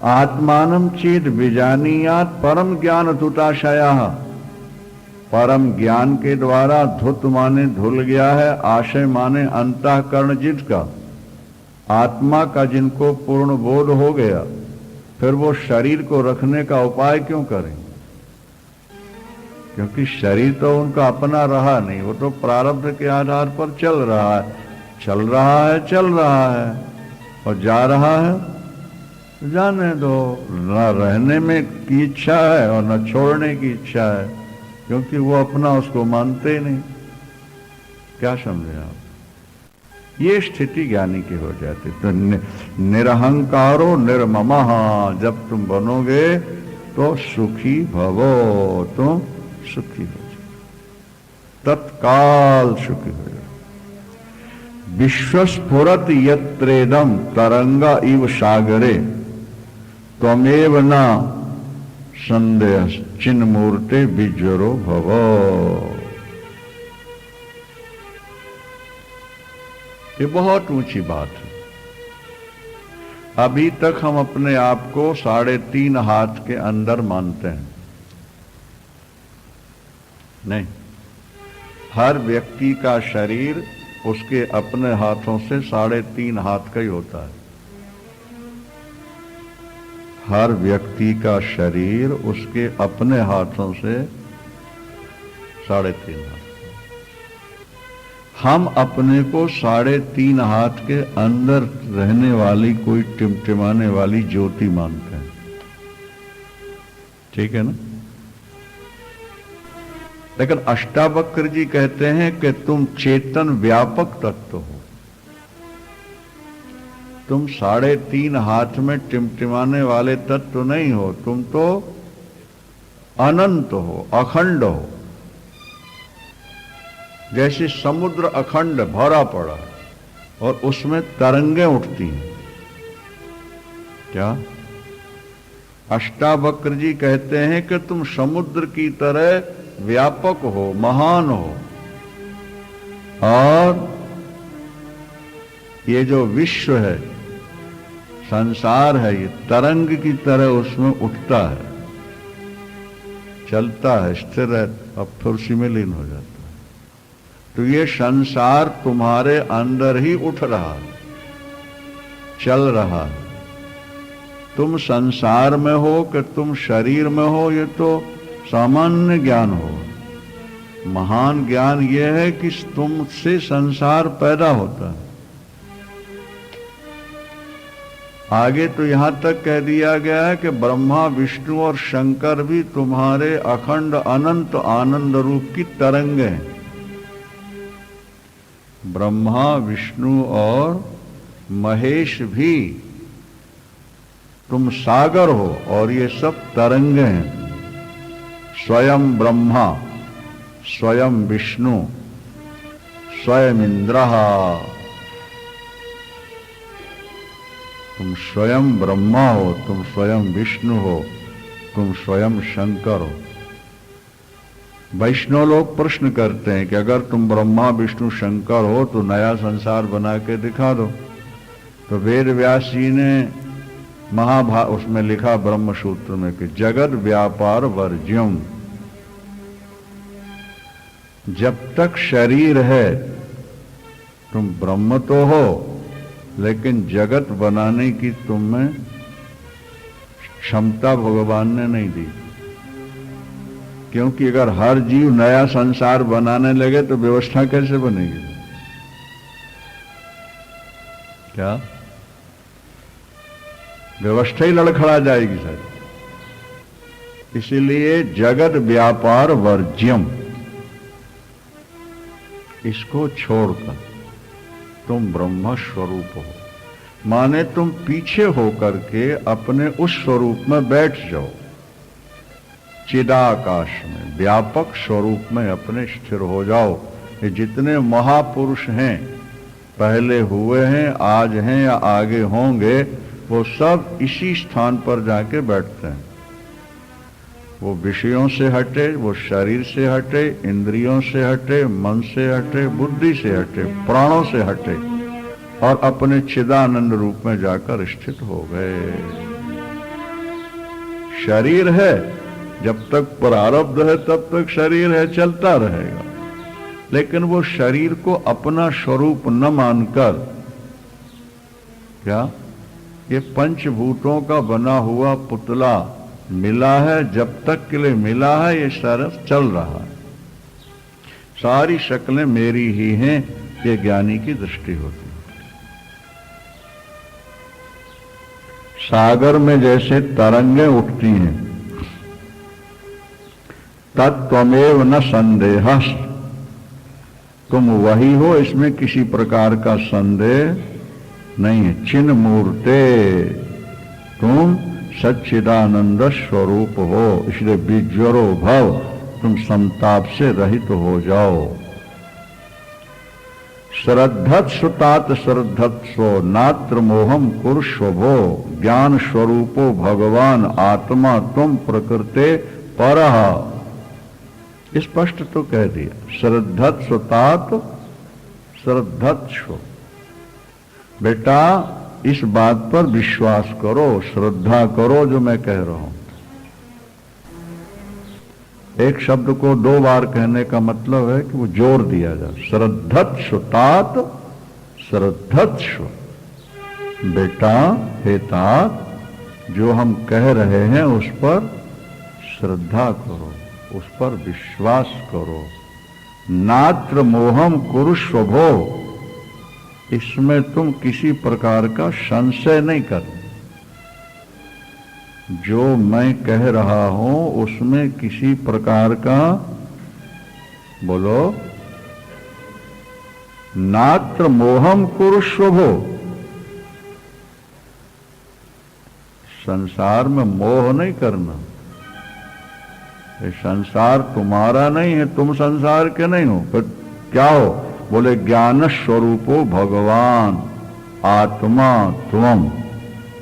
आत्मानं चेत विजानीयात परम ज्ञान धुताशयः। परम ज्ञान के द्वारा धुत माने धुल गया है, आशय माने अंतःकरण जिसका, आत्मा का जिनको पूर्ण बोध हो गया, फिर वो शरीर को रखने का उपाय क्यों करें? क्योंकि शरीर तो उनका अपना रहा नहीं, वो तो प्रारब्ध के आधार पर चल रहा है, चल रहा है, चल रहा है, और जा रहा है तो जाने दो। न रहने में की इच्छा है और न छोड़ने की इच्छा है, क्योंकि वो अपना उसको मानते ही नहीं। क्या समझे आप? ये स्थिति ज्ञानी की हो जाती। तो निरहंकारो निर्ममः, जब तुम बनोगे तो सुखी भवो, तुम सुखी हो जाओ, तत्काल सुखी हो जाओ। विश्वस्फुरत यत्रेदम तरंगा इव सागरे त्वमेव न संदेह चिन्मूर्ते विज्वरो भवो। ये बहुत ऊंची बात है। अभी तक हम अपने आप को 3.5 हाथ के अंदर मानते हैं। नहीं, हर व्यक्ति का शरीर उसके अपने हाथों से 3.5 हाथ का ही होता है। हर व्यक्ति का शरीर उसके अपने हाथों से 3.5 हाथ। हम अपने को 3.5 हाथ के अंदर रहने वाली कोई टिमटिमाने वाली ज्योति मानते हैं। ठीक है ना? लेकिन अष्टावक्र जी कहते हैं कि तुम चेतन व्यापक तत्व हो। तुम 3.5 हाथ में टिमटिमाने वाले तत्व नहीं हो, तुम तो अनंत हो, अखंड हो। जैसे समुद्र अखंड भरा पड़ा है और उसमें तरंगें उठती हैं। क्या? अष्टावक्र जी कहते हैं कि तुम समुद्र की तरह व्यापक हो, महान हो, और ये जो विश्व है, संसार है, ये तरंग की तरह उसमें उठता है, चलता है, स्थिर है, अब फिर उसी में लीन हो जाता है। तो ये संसार तुम्हारे अंदर ही उठ रहा है, चल रहा है। तुम संसार में हो कि तुम शरीर में हो, ये तो सामान्य ज्ञान हो। महान ज्ञान ये है कि तुमसे संसार पैदा होता है। आगे तो यहां तक कह दिया गया है कि ब्रह्मा, विष्णु और शंकर भी तुम्हारे अखंड अनंत आनंद रूप की तरंगे हैं। ब्रह्मा, विष्णु और महेश भी तुम सागर हो और ये सब तरंगे हैं। स्वयं ब्रह्मा, स्वयं विष्णु, स्वयं इंद्र। तुम स्वयं ब्रह्मा हो, तुम स्वयं विष्णु हो, तुम स्वयं शंकर हो। वैष्णव लोग प्रश्न करते हैं कि अगर तुम ब्रह्मा, विष्णु, शंकर हो तो नया संसार बना के दिखा दो। तो वेद व्यास जी ने उसमें लिखा ब्रह्म सूत्र में कि जगत व्यापार वर्ज्यम। जब तक शरीर है तुम ब्रह्म तो हो, लेकिन जगत बनाने की तुम में क्षमता भगवान ने नहीं दी। क्योंकि अगर हर जीव नया संसार बनाने लगे तो व्यवस्था कैसे बनेगी? क्या? व्यवस्था ही लड़खड़ा जाएगी सर। इसीलिए जगत व्यापार वर्ज्यम, इसको छोड़कर तुम ब्रह्म स्वरूप हो। माने तुम पीछे होकर के अपने उस स्वरूप में बैठ जाओ, चिदाकाश में, व्यापक स्वरूप में अपने स्थिर हो जाओ। ये जितने महापुरुष हैं, पहले हुए हैं, आज हैं या आगे होंगे, वो सब इसी स्थान पर जाके बैठते हैं। वो विषयों से हटे, वो शरीर से हटे, इंद्रियों से हटे, मन से हटे, बुद्धि से हटे, प्राणों से हटे, और अपने चिदानंद रूप में जाकर स्थित हो गए। शरीर है, जब तक प्रारब्ध है तब तक शरीर है, चलता रहेगा। लेकिन वो शरीर को अपना स्वरूप न मानकर, क्या ये पंचभूतों का बना हुआ पुतला मिला है, जब तक के लिए मिला है ये सारा चल रहा है, सारी शक्लें मेरी ही हैं, ये ज्ञानी की दृष्टि होती है। सागर में जैसे तरंगें उठती हैं, तत्त्वमेव न संदेह, तुम वही हो, इसमें किसी प्रकार का संदेह नहीं है। चिन्ह मूर्ते, तुम सच्चिदानंद स्वरूप हो, इसलिए विज्वरो भव, तुम संताप से रहित हो जाओ। श्रद्धत्स्व तात श्रद्धत्स्व नात्र मोहम कुरुष्व भो, ज्ञान स्वरूपो भगवान आत्मा तुम प्रकृते परः। स्पष्ट तो कह दिया, श्रद्धत्स्व तात श्रद्धत्स्व। बेटा इस बात पर विश्वास करो, श्रद्धा करो जो मैं कह रहा हूं। एक शब्द को 2 बार कहने का मतलब है कि वो जोर दिया जाए। श्रद्धत्स्व तात श्रद्धत्स्व, बेटा हे तात, जो हम कह रहे हैं उस पर श्रद्धा करो, उस पर विश्वास करो। नात्र मोहम कुरुष्व भो, इसमें तुम किसी प्रकार का संशय नहीं करना। जो मैं कह रहा हूं उसमें किसी प्रकार का, बोलो, नात्र मोहम कुरुष्व भो। संसार में मोह नहीं करना। ये संसार तुम्हारा नहीं है, तुम संसार के नहीं हो। फिर क्या हो? बोले ज्ञान स्वरूपो भगवान आत्मा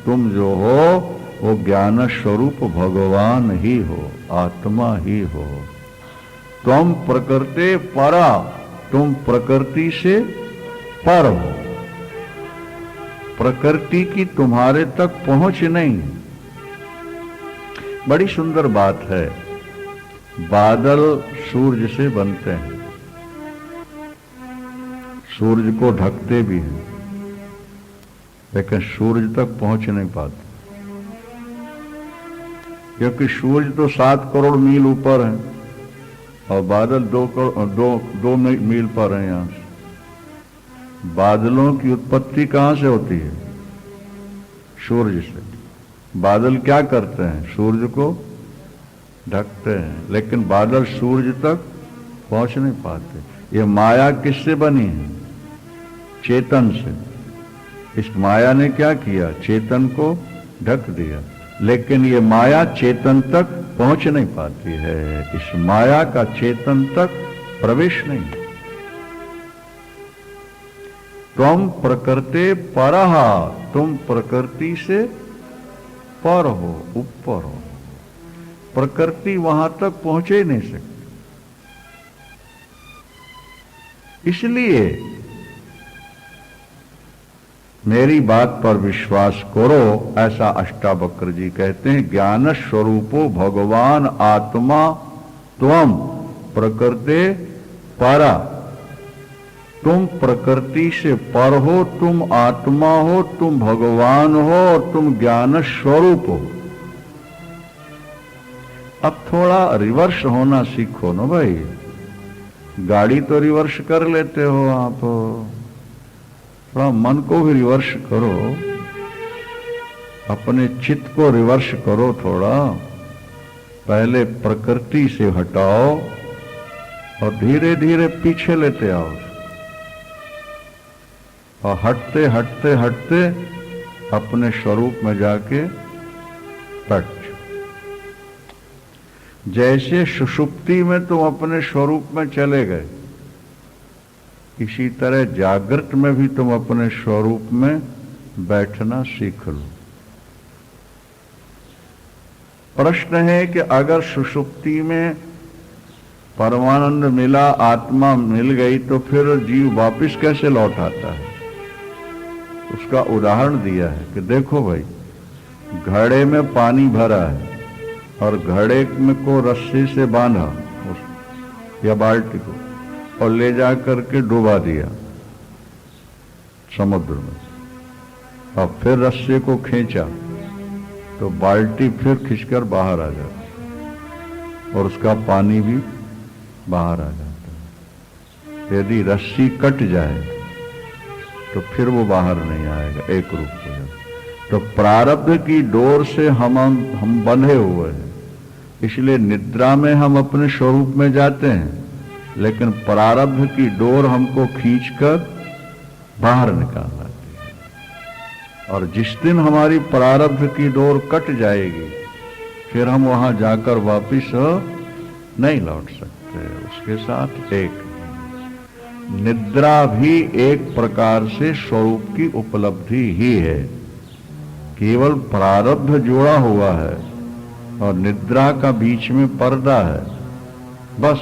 तुम जो हो वो ज्ञान स्वरूप भगवान ही हो, आत्मा ही हो। तुम प्रकृति परा, तुम प्रकृति से पर हो। प्रकृति की तुम्हारे तक पहुंच नहीं। बड़ी सुंदर बात है, बादल सूर्य से बनते हैं, सूर्य को ढकते भी हैं, लेकिन सूर्य तक पहुंच नहीं पाते, क्योंकि सूर्य तो 7 करोड़ मील ऊपर है और बादल 2 मील पर है। यहां से बादलों की उत्पत्ति कहां से होती है? सूर्य से। बादल क्या करते हैं? सूर्य को ढकते हैं, लेकिन बादल सूर्य तक पहुंच नहीं पाते। ये माया किससे बनी है? चेतन से। इस माया ने क्या किया? चेतन को ढक दिया, लेकिन ये माया चेतन तक पहुंच नहीं पाती है। इस माया का चेतन तक प्रवेश नहीं। तुम प्रकृति परः, तुम प्रकृति से पर हो, ऊपर हो। प्रकृति वहां तक पहुंचे ही नहीं सकती। इसलिए मेरी बात पर विश्वास करो, ऐसा अष्टावक्र जी कहते हैं। ज्ञान स्वरूपो भगवान आत्मा त्वम प्रकृति परा, तुम प्रकृति से पर हो, तुम आत्मा हो, तुम भगवान हो और तुम ज्ञान स्वरूप हो। अब थोड़ा रिवर्स होना सीखो ना भाई। गाड़ी तो रिवर्स कर लेते हो आप, थोड़ा मन को भी रिवर्स करो, अपने चित्त को रिवर्स करो थोड़ा। पहले प्रकृति से हटाओ और धीरे धीरे पीछे लेते आओ, और हटते हटते हटते अपने स्वरूप में जाके बैठ। जैसे सुषुप्ति में तुम अपने स्वरूप में चले गए, इसी तरह जागृत में भी तुम अपने स्वरूप में बैठना सीख लो। प्रश्न है कि अगर सुषुप्ति में परमानंद मिला, आत्मा मिल गई, तो फिर जीव वापिस कैसे लौट आता है? उसका उदाहरण दिया है कि देखो भाई, घड़े में पानी भरा है, और घड़े में को रस्सी से बांधा उस या बाल्टी को और ले जा करके डुबा दिया समुद्र में, और फिर रस्सी को खींचा तो बाल्टी फिर खींचकर बाहर आ जाती और उसका पानी भी बाहर आ जाता है। यदि रस्सी कट जाए तो फिर वो बाहर नहीं आएगा, एक रूप हो जाए। तो प्रारब्ध की डोर से हम बंधे हुए हैं, इसलिए निद्रा में हम अपने स्वरूप में जाते हैं, लेकिन प्रारब्ध की डोर हमको खींचकर बाहर निकाल लाती है। और जिस दिन हमारी प्रारब्ध की डोर कट जाएगी फिर हम वहां जाकर वापिस नहीं लौट सकते। उसके साथ एक निद्रा भी एक प्रकार से स्वरूप की उपलब्धि ही है, केवल प्रारब्ध जुड़ा हुआ है और निद्रा का बीच में पर्दा है, बस।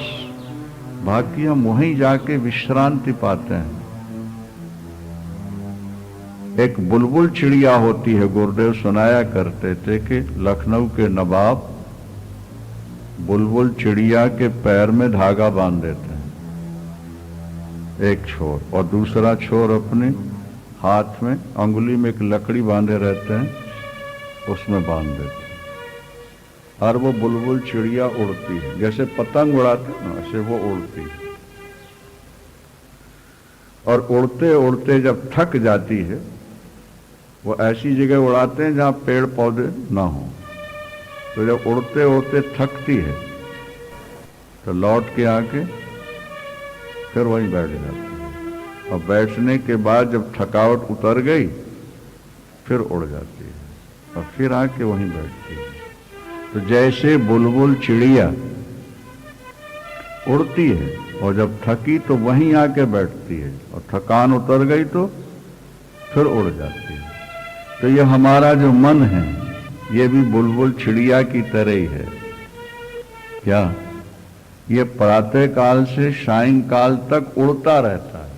बाकी हम वहीं जाके विश्रांति पाते हैं। एक बुलबुल चिड़िया होती है, गुरुदेव सुनाया करते थे कि लखनऊ के नवाब बुलबुल चिड़िया के पैर में धागा बांध देते हैं, एक छोर, और दूसरा छोर अपने हाथ में अंगुली में एक लकड़ी बांधे रहते हैं, उसमें बांध देते हैं, और वो बुलबुल चिड़िया उड़ती है। जैसे पतंग उड़ाते हैं ना, ऐसे वो उड़ती है। और उड़ते उड़ते जब थक जाती है, वो ऐसी जगह उड़ाते हैं जहां पेड़ पौधे ना हो। तो जब उड़ते उड़ते थकती है तो लौट के आके फिर वहीं बैठ जाती है, और बैठने के बाद जब थकावट उतर गई फिर उड़ जाती है और फिर आके वहीं बैठती है। तो जैसे बुलबुल चिड़िया उड़ती है और जब थकी तो वहीं आके बैठती है, और थकान उतर गई तो फिर उड़ जाती है। तो ये हमारा जो मन है ये भी बुलबुल चिड़िया की तरह ही है। क्या ये प्रातः काल से सायंकाल तक उड़ता रहता है,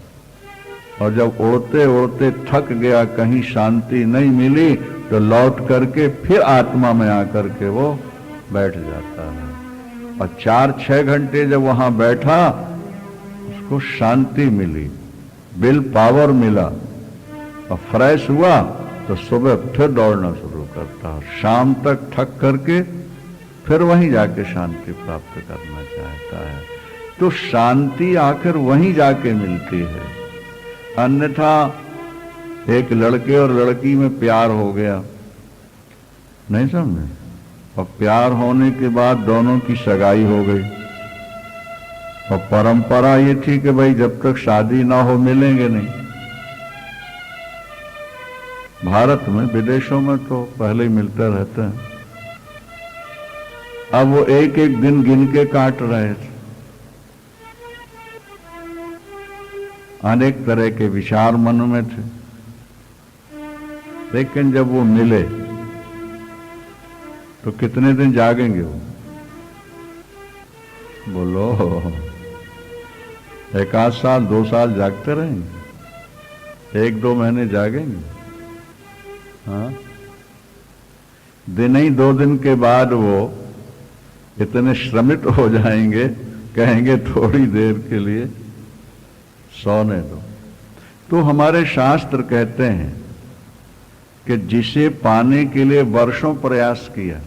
और जब उड़ते उड़ते थक गया, कहीं शांति नहीं मिली, तो लौट करके फिर आत्मा में आकर के वो बैठ जाता है। और 4-6 घंटे जब वहां बैठा, उसको शांति मिली, विल पावर मिला, और फ्रेश हुआ तो सुबह फिर दौड़ना शुरू करता है। शाम तक थक करके फिर वहीं जाके शांति प्राप्त करना चाहता है। तो शांति आखिर वहीं जाके मिलती है। अन्यथा एक लड़के और लड़की में प्यार हो गया, नहीं समझे, और प्यार होने के बाद दोनों की सगाई हो गई, और परंपरा ये थी कि भाई जब तक शादी ना हो मिलेंगे नहीं। भारत में, विदेशों में तो पहले ही मिलते रहते हैं। अब वो एक एक दिन गिन के काट रहे थे। अनेक तरह के विचार मन में थे, लेकिन जब वो मिले तो कितने दिन जागेंगे वो? बोलो, 1 साल 2 साल जागते रहेंगे? 1-2 महीने जागेंगे? हाँ, दिन ही 2 दिन के बाद वो इतने श्रमित हो जाएंगे, कहेंगे थोड़ी देर के लिए सोने दो। तो हमारे शास्त्र कहते हैं कि जिसे पाने के लिए वर्षों प्रयास किया,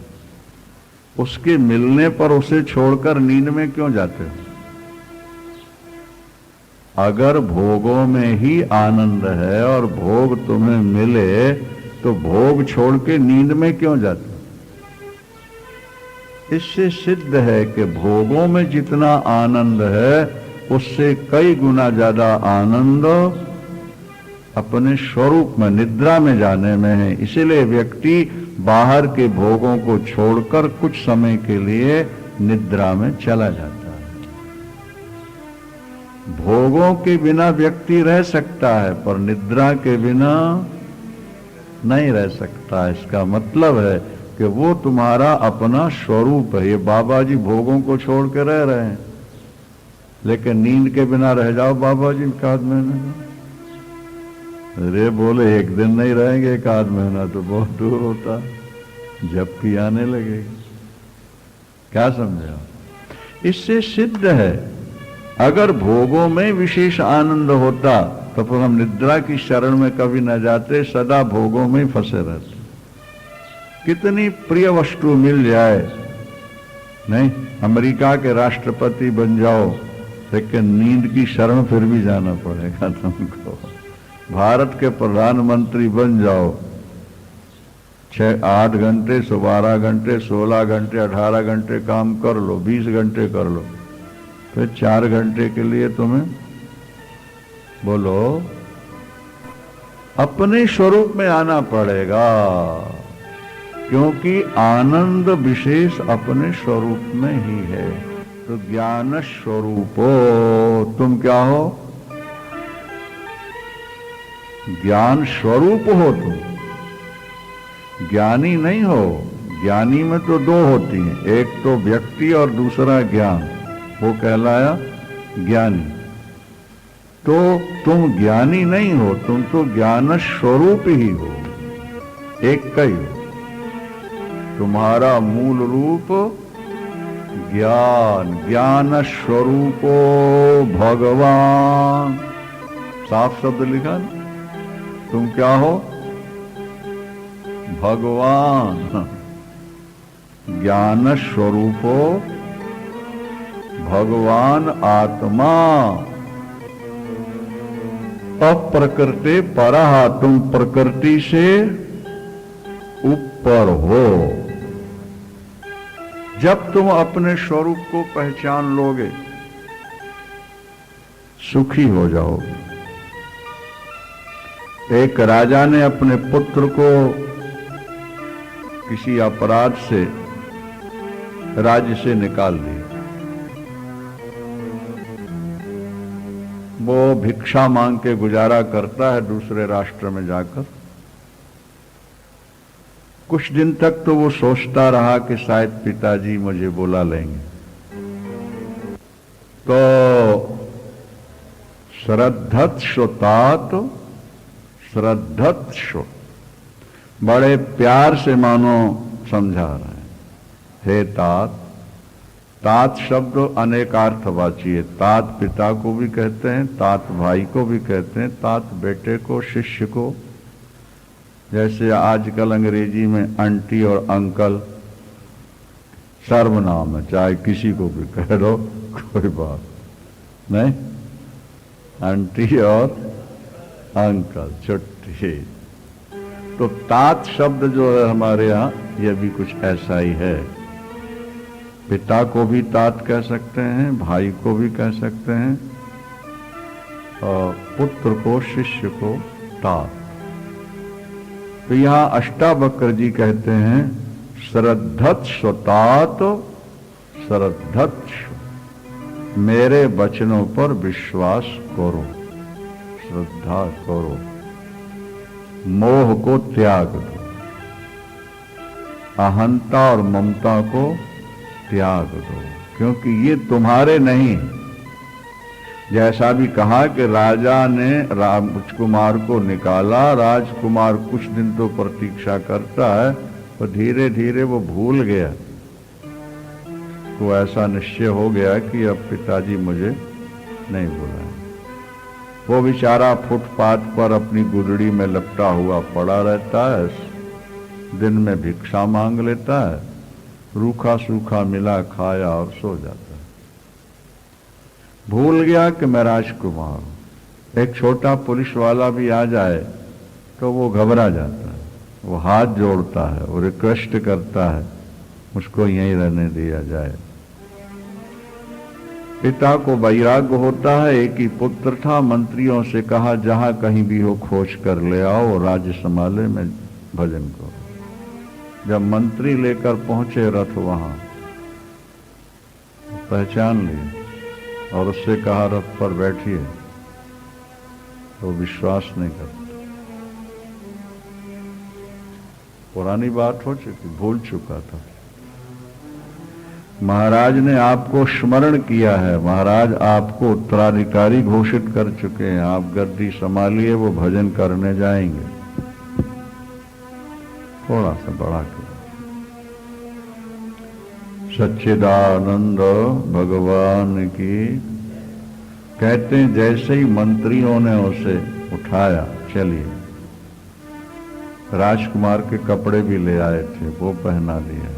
उसके मिलने पर उसे छोड़कर नींद में क्यों जाते हो? अगर भोगों में ही आनंद है और भोग तुम्हें मिले तो भोग छोड़ के नींद में क्यों जाते हो? इससे सिद्ध है कि भोगों में जितना आनंद है उससे कई गुना ज्यादा आनंद अपने स्वरूप में, निद्रा में जाने में है। इसीलिए व्यक्ति बाहर के भोगों को छोड़कर कुछ समय के लिए निद्रा में चला जाता है। भोगों के बिना व्यक्ति रह सकता है, पर निद्रा के बिना नहीं रह सकता। इसका मतलब है कि वो तुम्हारा अपना स्वरूप है। ये बाबा जी भोगों को छोड़ के रह रहे हैं, लेकिन नींद के बिना रह जाओ बाबा जी 1 महीने। अरे बोले 1 दिन नहीं रहेंगे, 1 महीना तो बहुत दूर होता, झपकी आने लगेगी। क्या समझे आप? इससे सिद्ध है अगर भोगों में विशेष आनंद होता तो फिर हम निद्रा की शरण में कभी न जाते, सदा भोगों में ही फंसे रहते। कितनी प्रिय वस्तु मिल जाए, नहीं अमेरिका के राष्ट्रपति बन जाओ, लेकिन नींद की शरण फिर भी जाना पड़ेगा तुमको। भारत के प्रधानमंत्री बन जाओ, 6-8 घंटे, 12 घंटे, 16 घंटे, 18 घंटे काम कर लो, 20 घंटे कर लो, फिर 4 घंटे के लिए तुम्हें बोलो अपने स्वरूप में आना पड़ेगा, क्योंकि आनंद विशेष अपने स्वरूप में ही है। तो ज्ञान स्वरूपो, तुम क्या हो? ज्ञान स्वरूप हो तुम, ज्ञानी नहीं हो। ज्ञानी में तो दो होती हैं, एक तो व्यक्ति और दूसरा ज्ञान, वो कहलाया ज्ञानी। तो तुम ज्ञानी नहीं हो, तुम तो ज्ञान स्वरूप ही हो, एक का ही हो। तुम्हारा मूल रूप ज्ञान, ज्ञान स्वरूपो भगवान, साफ शब्द लिखा ना? तुम क्या हो? भगवान। ज्ञान स्वरूपो भगवान आत्मा, अप्रकृति परः, तुम प्रकृति से ऊपर हो। जब तुम अपने स्वरूप को पहचान लोगे, सुखी हो जाओगे। एक राजा ने अपने पुत्र को किसी अपराध से राज्य से निकाल दिया। वो भिक्षा मांग के गुजारा करता है दूसरे राष्ट्र में जाकर। कुछ दिन तक तो वो सोचता रहा कि शायद पिताजी मुझे बुला लेंगे। तो श्रद्धत्सु तात, श्रद्धत्सु, बड़े प्यार से मानो समझा रहे हैं, हे तात। तात शब्द अनेकार्थवाची है। तात पिता को भी कहते हैं, तात भाई को भी कहते हैं, तात बेटे को, शिष्य को। जैसे आजकल अंग्रेजी में आंटी और अंकल सर्वनाम है, चाहे किसी को भी कह दो, कोई बात नहीं। आंटी और अंकल, छुट्टी। तो तात शब्द जो है हमारे यहाँ, यह भी कुछ ऐसा ही है। पिता को भी तात कह सकते हैं, भाई को भी कह सकते हैं, और पुत्र को, शिष्य को तात। तो यहां अष्टावक्र जी कहते हैं श्रद्धत्सु तात, श्रद्धत्सु, मेरे वचनों पर विश्वास करो, श्रद्धा करो, मोह को त्याग दो, अहंता और ममता को त्याग दो, क्योंकि ये तुम्हारे नहीं। जैसा भी कहा कि राजा ने राजकुमार को निकाला, राजकुमार कुछ दिन तो प्रतीक्षा करता है, तो धीरे धीरे वो भूल गया। तो ऐसा निश्चय हो गया कि अब पिताजी मुझे नहीं बुलाए। वो बेचारा फुटपाथ पर अपनी गुदड़ी में लपटा हुआ पड़ा रहता है, दिन में भिक्षा मांग लेता है, रूखा सूखा मिला खाया और सो जाता है। भूल गया कि मैं राजकुमार हूं। एक छोटा पुलिस वाला भी आ जाए तो वो घबरा जाता है, वो हाथ जोड़ता है, वो रिक्वेस्ट करता है मुझको यहीं रहने दिया जाए। पिता को वैराग्य होता है, एक ही पुत्र था, मंत्रियों से कहा जहां कहीं भी हो खोज कर ले आओ, राज्य संभाले, मैं भजन करो। जब मंत्री लेकर पहुंचे रथ, वहां पहचान लिए और उससे कहा रथ पर बैठिए, तो विश्वास नहीं करता। पुरानी बात हो चुकी, भूल चुका था। महाराज ने आपको स्मरण किया है, महाराज आपको उत्तराधिकारी घोषित कर चुके हैं, आप गद्दी संभालिए, वो भजन करने जाएंगे। थोड़ा सा बढ़ा के सच्चिदानंद भगवान की। कहते हैं जैसे ही मंत्रियों ने उसे उठाया, चलिए, राजकुमार के कपड़े भी ले आए थे, वो पहना दिया,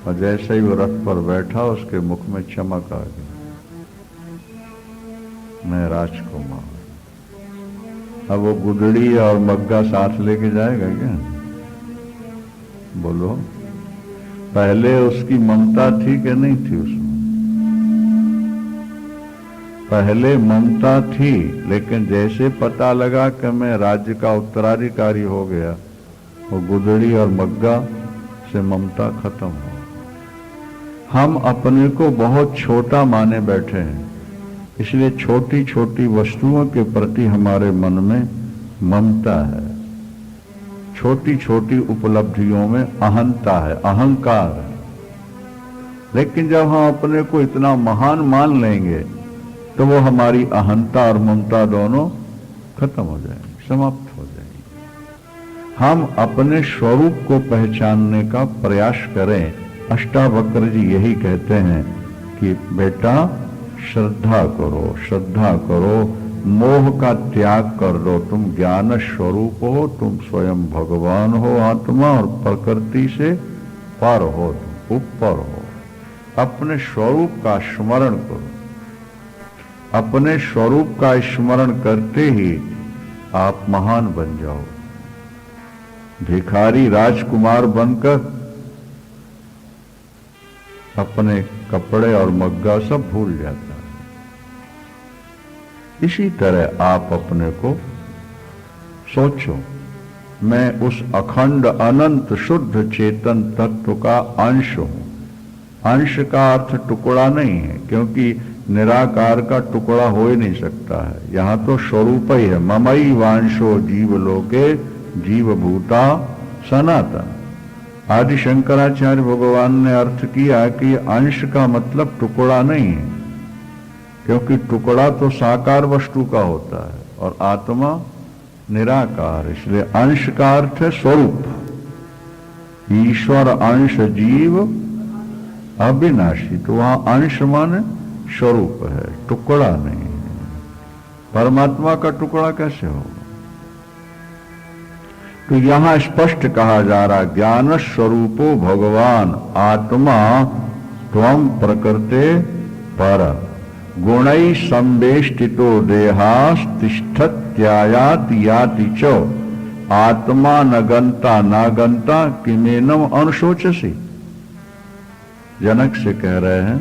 और जैसे ही वो रथ पर बैठा उसके मुख में चमक आ गई, मैं राजकुमार। अब वो गुदड़ी और मग्गा साथ लेके जाएगा क्या? बोलो, पहले उसकी ममता थी कि नहीं थी? उसमें पहले ममता थी, लेकिन जैसे पता लगा कि मैं राज्य का उत्तराधिकारी हो गया, वो गुदड़ी और मग्गा से ममता खत्म हो। हम अपने को बहुत छोटा माने बैठे हैं, इसलिए छोटी छोटी वस्तुओं के प्रति हमारे मन में ममता है, छोटी छोटी उपलब्धियों में अहंता है, अहंकार है। लेकिन जब हम अपने को इतना महान मान लेंगे तो वो हमारी अहंता और ममता दोनों खत्म हो जाएंगी, समाप्त हो जाएंगी। हम अपने स्वरूप को पहचानने का प्रयास करें। अष्टावक्र जी यही कहते हैं कि बेटा श्रद्धा करो, श्रद्धा करो, मोह का त्याग कर दो, तुम ज्ञान स्वरूप हो, तुम स्वयं भगवान हो, आत्मा, और प्रकृति से पर हो, तुम ऊपर हो। अपने स्वरूप का स्मरण करो। अपने स्वरूप का स्मरण करते ही आप महान बन जाओ। भिखारी राजकुमार बनकर अपने कपड़े और मग्गा सब भूल जाता है। इसी तरह आप अपने को सोचो, मैं उस अखंड अनंत शुद्ध चेतन तत्व का अंश हूं। अंश का अर्थ टुकड़ा नहीं है, क्योंकि निराकार का टुकड़ा हो ही नहीं सकता है। यहां तो स्वरूप ही है। ममई वांशो जीव लोके जीव भूता सनातन। आदि शंकराचार्य भगवान ने अर्थ किया कि अंश का मतलब टुकड़ा नहीं है, क्योंकि टुकड़ा तो साकार वस्तु का होता है और आत्मा निराकार, इसलिए अंश का अर्थ है स्वरूप। ईश्वर अंश जीव अविनाशी, तो वहां अंश माने स्वरूप है, टुकड़ा नहीं है। परमात्मा का टुकड़ा कैसे होगा? तो यहां स्पष्ट कहा जा रहा, ज्ञान स्वरूपो भगवान आत्मा त्वं प्रकृते पर गुणै संवेष्टितो देहास्तिष्ठत्यायाति याति च आत्मा न गंता न गंता किमेनम अनुशोचसी। जनक से कह रहे हैं,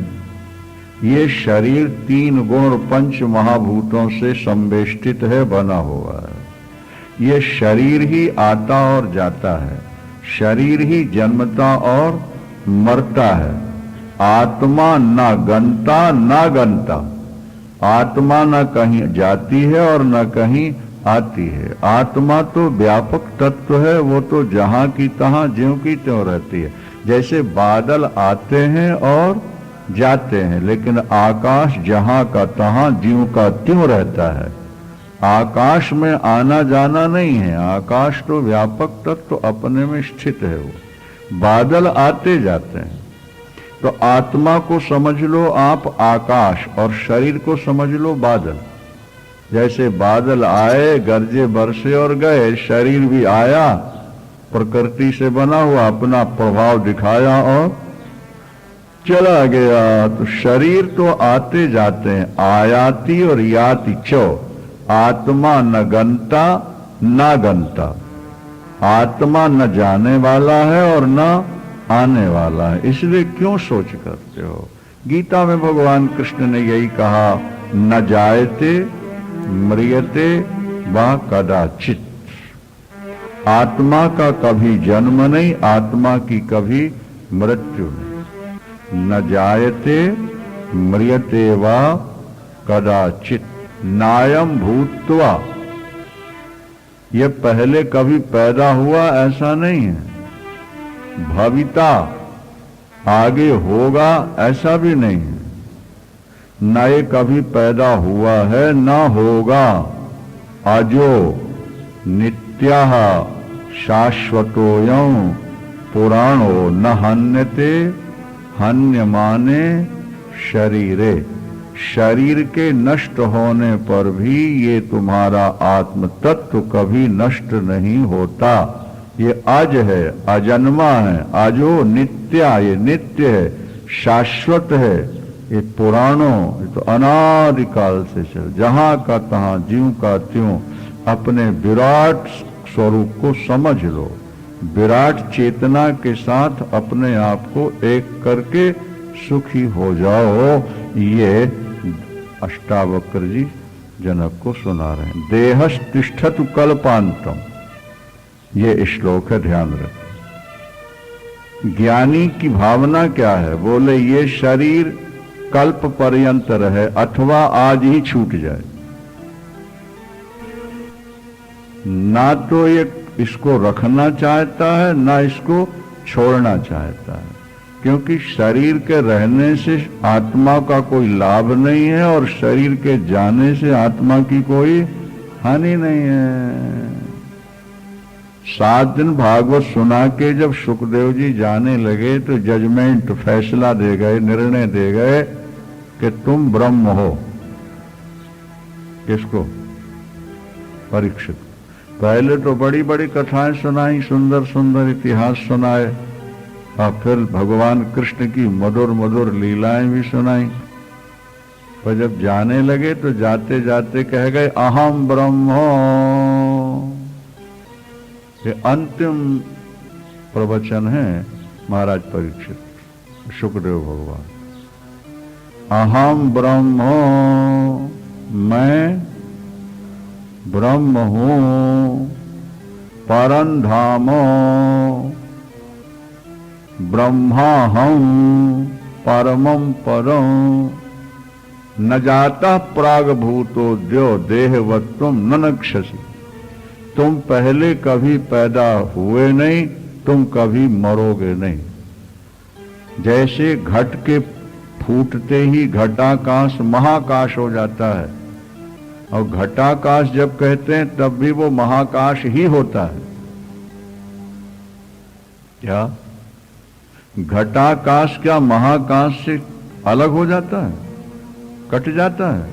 ये शरीर 3 गुण और 5 महाभूतों से संवेष्टित है, बना हुआ है। ये शरीर ही आता और जाता है, शरीर ही जन्मता और मरता है। आत्मा न गंता न गंता, आत्मा न कहीं जाती है और न कहीं आती है। आत्मा तो व्यापक तत्व है, वो तो जहां की तहां ज्यों की त्यों रहती है। जैसे बादल आते हैं और जाते हैं, लेकिन आकाश जहां का तहां ज्यों का त्यों रहता है। आकाश में आना जाना नहीं है, आकाश तो व्यापक तत्व अपने में स्थित है। वो बादल आते जाते हैं। तो आत्मा को समझ लो आप आकाश, और शरीर को समझ लो बादल। जैसे बादल आए, गरजे बरसे और गए, शरीर भी आया, प्रकृति से बना हुआ, अपना प्रभाव दिखाया और चला गया। तो शरीर तो आते जाते हैं, आयाति और याति चो। आत्मा न गंता न गंता, आत्मा न जाने वाला है और न आने वाला है। इसलिए क्यों सोच करते हो? गीता में भगवान कृष्ण ने यही कहा, न जायते म्रियते वा कदाचित। आत्मा का कभी जन्म नहीं, आत्मा की कभी मृत्यु नहीं। न जायते म्रियते वा कदाचित नायम भूत्वा, ये पहले कभी पैदा हुआ ऐसा नहीं है। भविता, आगे होगा ऐसा भी नहीं है। न ये कभी पैदा हुआ है न होगा। अजो नित्यः शाश्वतोऽयं पुराणो न हन्यते हन्यमाने शरीरे, शरीर के नष्ट होने पर भी ये तुम्हारा आत्म तत्व कभी नष्ट नहीं होता। ये अज है, अजन्मा है, अजो नित्या, ये नित्य है, शाश्वत है, ये पुराणों, ये तो अनादिकाल से चल, जहां का तहां ज्यों का त्यों अपने विराट स्वरूप को समझ लो। विराट चेतना के साथ अपने आप को एक करके सुखी हो जाओ। ये अष्टावक्र जी जनक को सुना रहे हैं। देहस्तिष्ठतु कल्पांतम, ये श्लोक है, ध्यान रखें। ज्ञानी की भावना क्या है? बोले ये शरीर कल्प पर्यंत रहे अथवा आज ही छूट जाए। ना तो ये इसको रखना चाहता है, ना इसको छोड़ना चाहता है, क्योंकि शरीर के रहने से आत्मा का कोई लाभ नहीं है और शरीर के जाने से आत्मा की कोई हानि नहीं है। 7 दिन भागवत सुना के जब सुखदेव जी जाने लगे तो जजमेंट, फैसला दे गए, निर्णय दे गए कि तुम ब्रह्म हो। किसको? परीक्षित। पहले तो बड़ी बड़ी कथाएं सुनाई, सुंदर सुंदर इतिहास सुनाए, और फिर भगवान कृष्ण की मधुर मधुर लीलाएं भी सुनाई। पर जब जाने लगे तो जाते जाते कह गए अहम ब्रह्म। ये अंतिम प्रवचन है महाराज परीक्षित, सुखदेव भगवान। अहम ब्रह्म, मैं ब्रह्म हूं, परम धाम ब्रह्मा हम परमं परम, न जाता प्राग भूतो द्यो देहवत्तुम न नक्षसी। तुम पहले कभी पैदा हुए नहीं, तुम कभी मरोगे नहीं। जैसे घट के फूटते ही घटाकाश महाकाश हो जाता है, और घटाकाश जब कहते हैं तब भी वो महाकाश ही होता है। क्या घटाकाश क्या महाकाश से अलग हो जाता है, कट जाता है?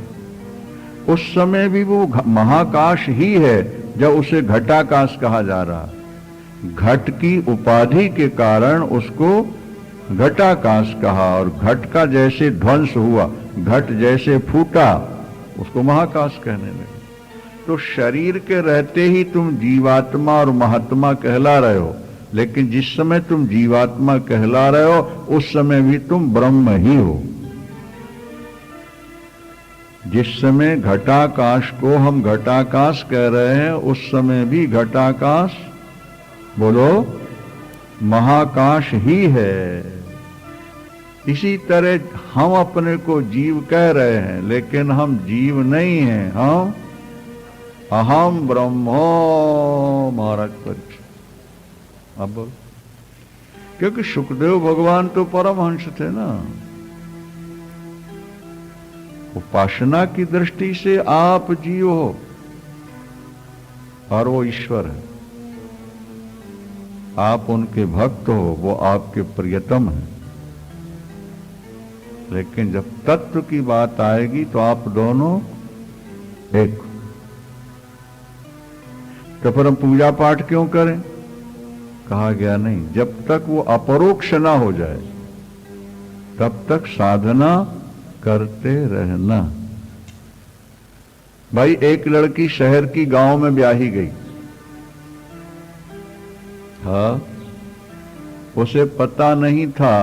उस समय भी वो महाकाश ही है जब उसे घटाकाश कहा जा रहा। घट की उपाधि के कारण उसको घटाकाश कहा, और घट का जैसे ध्वंस हुआ, घट जैसे फूटा, उसको महाकाश कहने लगे। तो शरीर के रहते ही तुम जीवात्मा और महात्मा कहला रहे हो, लेकिन जिस समय तुम जीवात्मा कहला रहे हो उस समय भी तुम ब्रह्म ही हो। जिस समय घटाकाश को हम घटाकाश कह रहे हैं उस समय भी घटाकाश, बोलो, महाकाश ही है। इसी तरह हम अपने को जीव कह रहे हैं, लेकिन हम जीव नहीं हैं, हम अहम ब्रह्मो। महाराज परीक्षित अब बोल, क्योंकि सुखदेव भगवान तो परमहंस थे ना। उपासना की दृष्टि से आप जीव हो और वो ईश्वर है। आप उनके भक्त हो, वो आपके प्रियतम है। लेकिन जब तत्व की बात आएगी तो आप दोनों एक। तो फिर हम पूजा पाठ क्यों करें? कहा गया नहीं, जब तक वो अपरोक्ष ना हो जाए तब तक साधना करते रहना। भाई, एक लड़की शहर की गांव में ब्याही गई। हाँ, उसे पता नहीं था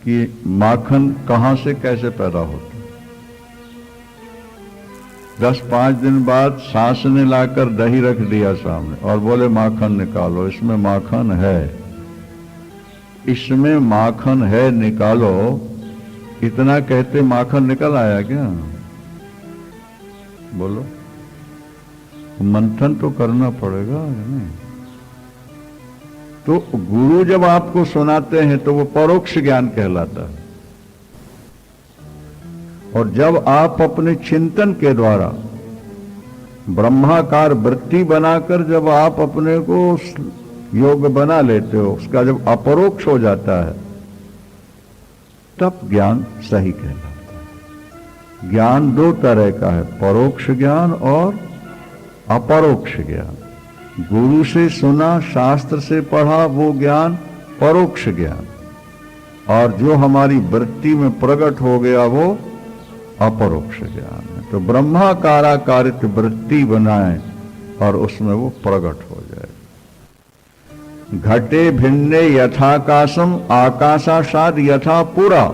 कि माखन कहां से कैसे पैदा होता। 10-5 दिन बाद सास ने लाकर दही रख दिया सामने और बोले माखन निकालो, इसमें माखन है, इसमें माखन है, निकालो। इतना कहते माखन निकल आया क्या? बोलो, मंथन तो करना पड़ेगा नहीं? तो गुरु जब आपको सुनाते हैं तो वो परोक्ष ज्ञान कहलाता है। और जब आप अपने चिंतन के द्वारा ब्रह्माकार वृत्ति बनाकर जब आप अपने को योग बना लेते हो, उसका जब अपरोक्ष हो जाता है तब ज्ञान सही कहलाता है। ज्ञान दो तरह का है, परोक्ष ज्ञान और अपरोक्ष ज्ञान। गुरु से सुना, शास्त्र से पढ़ा वो ज्ञान परोक्ष ज्ञान, और जो हमारी वृत्ति में प्रकट हो गया वो अपरोक्ष ज्ञान है। तो ब्रह्माकाराकारित वृत्ति बनाए और उसमें वो प्रकट हो जाए। घटे भिन्ने यथाकाशम आकाशासाद यथा पुरा।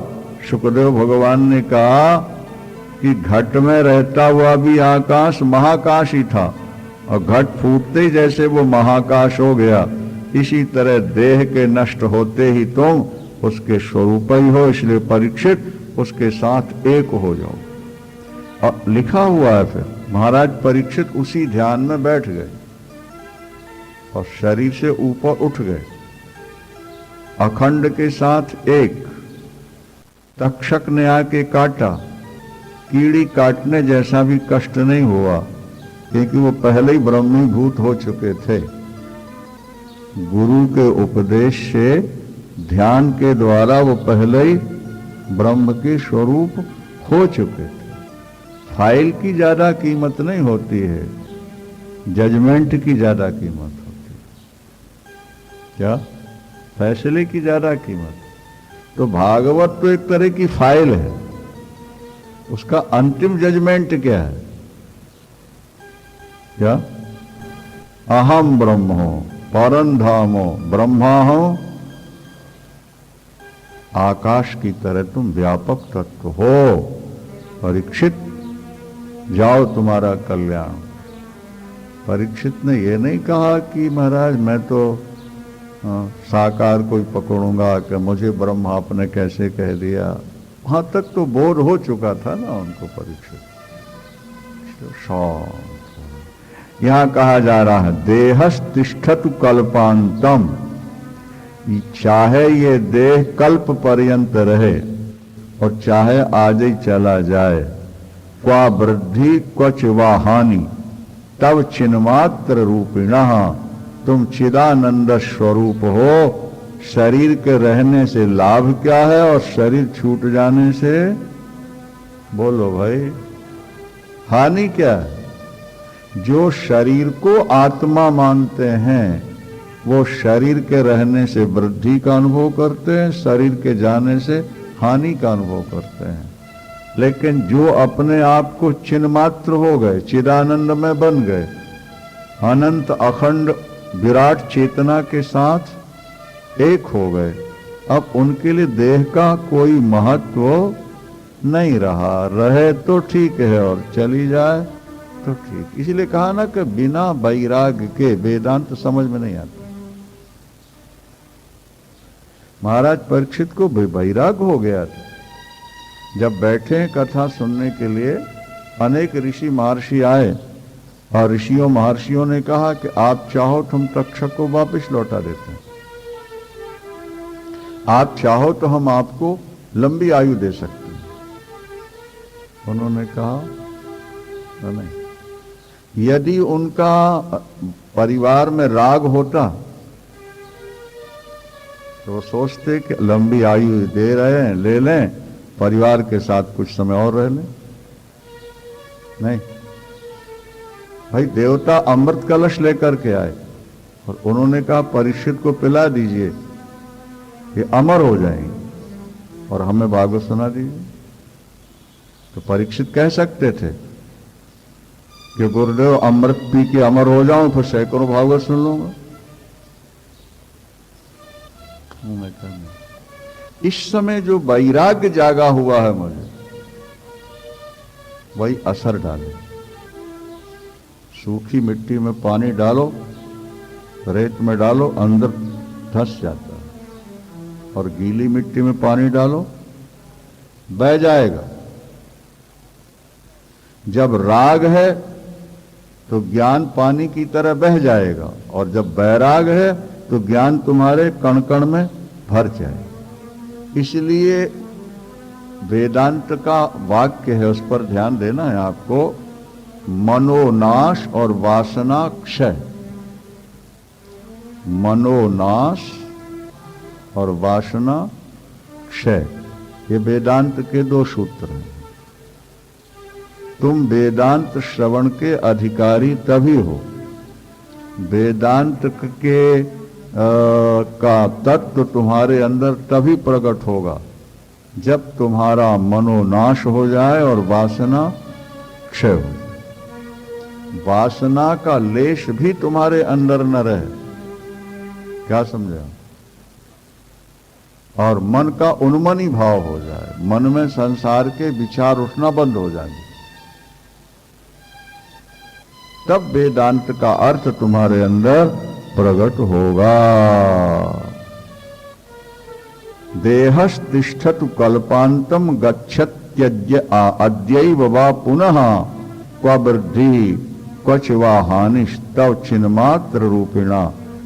शुक्रदेव भगवान ने कहा कि घट में रहता हुआ भी आकाश महाकाश ही था, और घट फूटते ही जैसे वो महाकाश हो गया, इसी तरह देह के नष्ट होते ही तुम उसके स्वरूप ही हो। इसलिए परीक्षित उसके साथ एक हो जाओ। और लिखा हुआ है, फिर महाराज परीक्षित उसी ध्यान में बैठ गए और शरीर से ऊपर उठ गए, अखंड के साथ एक। तक्षक ने आके काटा, कीड़ी काटने जैसा भी कष्ट नहीं हुआ, क्योंकि वो पहले ही ब्रह्मीभूत हो चुके थे। गुरु के उपदेश से, ध्यान के द्वारा वो पहले ही ब्रह्म के स्वरूप हो चुके थे। फाइल की ज्यादा कीमत नहीं होती है, जजमेंट की ज्यादा कीमत होती है। क्या? फैसले की ज्यादा कीमत। तो भागवत तो एक तरह की फाइल है, उसका अंतिम जजमेंट क्या है? क्या? अहम ब्रह्म हो, परम धाम हो, ब्रह्मा हो, आकाश की तरह तुम व्यापक तत्व हो। परीक्षित जाओ, तुम्हारा कल्याण। परीक्षित ने यह नहीं कहा कि महाराज मैं तो साकार कोई पकड़ूंगा कि मुझे ब्रह्म आपने कैसे कह दिया। वहां तक तो बोध हो चुका था ना उनको परीक्षित। यहां कहा जा रहा है देहस्तिष्ठतु कल्पांतम, चाहे ये देह कल्प पर्यंत रहे और चाहे आज ही चला जाए। क्वा वृद्धि क्वच वा हानि तब चिन्मात्र रूपिणः, तुम चिदानंद स्वरूप हो। शरीर के रहने से लाभ क्या है और शरीर छूट जाने से, बोलो भाई, हानि क्या है? जो शरीर को आत्मा मानते हैं वो शरीर के रहने से वृद्धि का अनुभव करते हैं, शरीर के जाने से हानि का अनुभव करते हैं। लेकिन जो अपने आप को चिन्ह मात्र हो गए, चिदानंद में बन गए, अनंत अखंड विराट चेतना के साथ एक हो गए, अब उनके लिए देह का कोई महत्व नहीं रहा। रहे तो ठीक है और चली जाए तो ठीक। इसलिए कहा ना कि बिना वैराग्य के वेदांत समझ में नहीं आता। महाराज परीक्षित को वैराग्य हो गया था। जब बैठे कथा सुनने के लिए, अनेक ऋषि महर्षि आए और ऋषियों महर्षियों ने कहा कि आप चाहो तो हम तक्षक को वापस लौटा देते हैं, आप चाहो तो हम आपको लंबी आयु दे सकते हैं। उन्होंने कहा नहीं। यदि उनका परिवार में राग होता तो वो सोचते कि लंबी आयु दे रहे हैं, ले लें, परिवार के साथ कुछ समय और रह लें। नहीं भाई, देवता अमृत कलश लेकर के आए और उन्होंने कहा परीक्षित को पिला दीजिए, ये अमर हो जाएंगे और हमें भागवत सुना दीजिए। तो परीक्षित कह सकते थे कि गुरुदेव अमृत पी के अमर हो जाऊं फिर सैकड़ों भागवत सुन लूंगा। इस समय जो वैराग्य जागा हुआ है मुझे, वही असर डाले। सूखी मिट्टी में पानी डालो, रेत में डालो, अंदर धंस जाता है, और गीली मिट्टी में पानी डालो, बह जाएगा। जब राग है तो ज्ञान पानी की तरह बह जाएगा, और जब बैराग है तो ज्ञान तुम्हारे कण कण में भर जाए। इसलिए वेदांत का वाक्य है, उस पर ध्यान देना है आपको। मनोनाश और वासना क्षय, मनोनाश और वासना क्षय, ये वेदांत के 2 सूत्र हैं। तुम वेदांत श्रवण के अधिकारी तभी हो, वेदांत के का तत्व तुम्हारे अंदर तभी प्रकट होगा जब तुम्हारा मनोनाश हो जाए और वासना क्षय हो जाए। वासना का लेश भी तुम्हारे अंदर न रहे, क्या समझा? और मन का उन्मनी भाव हो जाए, मन में संसार के विचार उठना बंद हो जाएंगे, तब वेदांत का अर्थ तुम्हारे अंदर प्रकट होगा। देहस्तिष्ठतु कल्पांतम गच्छत्यद्य अद्यैव वा पुनः क्व वृद्धि क्वच वा हानिस्तव चिन्मात्र रूपिणा।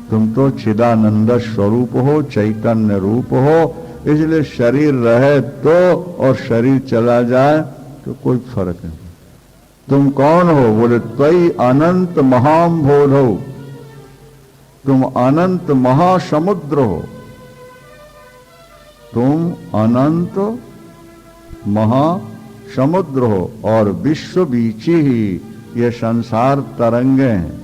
तुम तो चिदानंद स्वरूप हो, चैतन्य रूप हो, इसलिए शरीर रहे तो और शरीर चला जाए तो कोई फर्क नहीं। तुम कौन हो? बोले त्वयि अनंत महाम्भोध हो, तुम अनंत महासमुद्र हो, तुम अनंत महासमुद्र हो। और विश्व बीची ही ये संसार तरंगे हैं,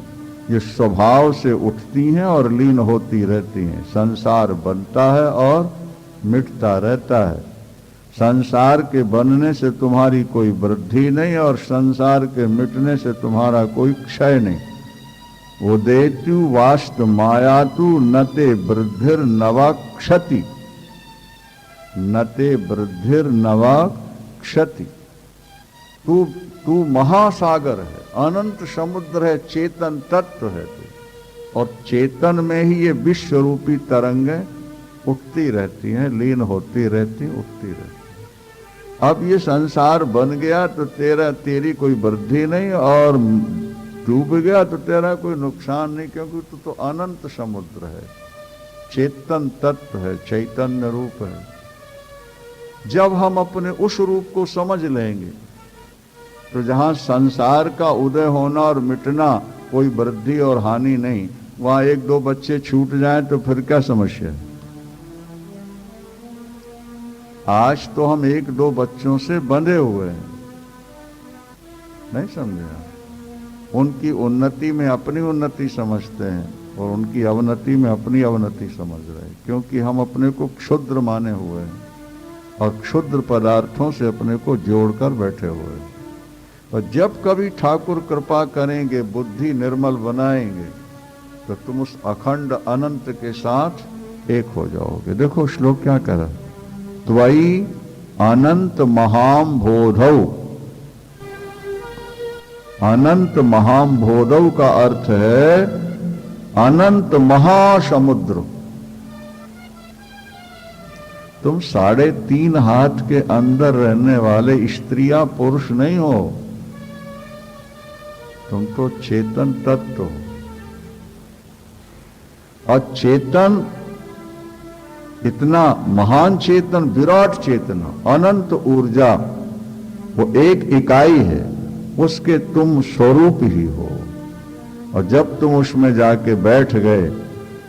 ये स्वभाव से उठती हैं और लीन होती रहती हैं। संसार बनता है और मिटता रहता है। संसार के बनने से तुम्हारी कोई वृद्धि नहीं और संसार के मिटने से तुम्हारा कोई क्षय नहीं। उदेतु वास्त मायातु नते वृद्धिर नवा क्षति, नते वृद्धिर नवा क्षति। तू महासागर है, अनंत समुद्र है, चेतन तत्व है तू, और चेतन में ही ये विश्व रूपी तरंगें उठती रहती हैं, लीन होती रहती, उठती रहती। अब ये संसार बन गया तो तेरी कोई वृद्धि नहीं, और डूब गया तो तेरा कोई नुकसान नहीं, क्योंकि तू तो अनंत समुद्र है, चेतन तत्व है, चैतन्य रूप है। जब हम अपने उस रूप को समझ लेंगे तो जहां संसार का उदय होना और मिटना, कोई वृद्धि और हानि नहीं, वहां 1-2 बच्चे छूट जाएं तो फिर क्या समस्या है? आज तो हम 1-2 बच्चों से बंधे हुए हैं, नहीं समझे? उनकी उन्नति में अपनी उन्नति समझते हैं और उनकी अवनति में अपनी अवनति समझ रहे हैं, क्योंकि हम अपने को क्षुद्र माने हुए हैं और क्षुद्र पदार्थों से अपने को जोड़कर बैठे हुए हैं। और जब कभी ठाकुर कृपा करेंगे, बुद्धि निर्मल बनाएंगे, तो तुम उस अखंड अनंत के साथ एक हो जाओगे। देखो श्लोक क्या कह रहा है, त्वयि अनंत महाम्भोधौ। अनंत महाम्भोधौ का अर्थ है अनंत महासमुद्र। तुम 3.5 हाथ के अंदर रहने वाले स्त्रियां पुरुष नहीं हो, तुम तो चेतन तत्व हो। और चेतन इतना महान चेतन, विराट चेतन, अनंत ऊर्जा, वो एक इकाई है, उसके तुम स्वरूप ही हो। और जब तुम उसमें जाके बैठ गए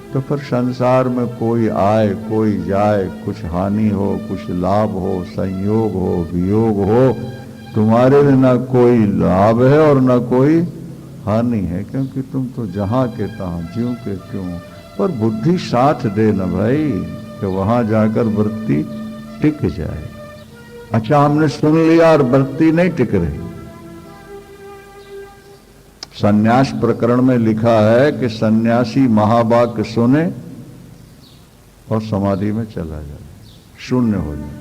तो फिर संसार में कोई आए कोई जाए, कुछ हानि हो कुछ लाभ हो, संयोग हो वियोग हो, तुम्हारे लिए ना कोई लाभ है और ना कोई हानि है, क्योंकि तुम तो जहां के तहां, ज्यों के त्यों। पर बुद्धि साथ दे ना भाई, कि वहां जाकर वृत्ति टिक जाए। अच्छा, हमने सुन लिया और वृत्ति नहीं टिक रही। सन्यास प्रकरण में लिखा है कि सन्यासी महावाक्य सुने और समाधि में चला जाए, शून्य हो जाए,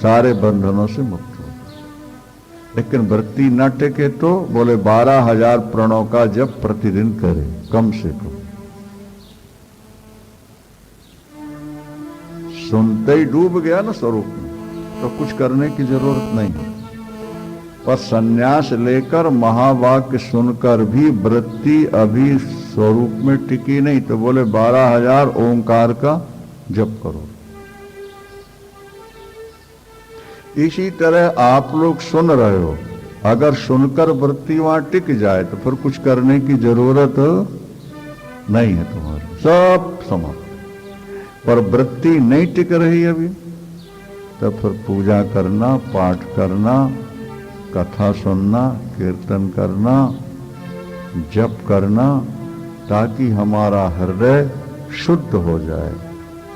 सारे बंधनों से मुक्त हो जाए। लेकिन वृत्ति न टिके तो बोले 12,000 प्रणों का जप प्रतिदिन करे, कम से कम। सुनते ही डूब गया ना स्वरूप में, तो कुछ करने की जरूरत नहीं है। पर सन्यास लेकर महावाक्य सुनकर भी वृत्ति अभी स्वरूप में टिकी नहीं, तो बोले 12,000 ओंकार का जप करो। इसी तरह आप लोग सुन रहे हो, अगर सुनकर वृत्ति वहां टिक जाए तो फिर कुछ करने की जरूरत नहीं है तुम्हारी, सब समाप्त। पर वृत्ति नहीं टिक रही अभी, तो फिर पूजा करना, पाठ करना, कथा सुनना, कीर्तन करना, जप करना, ताकि हमारा हृदय शुद्ध हो जाए।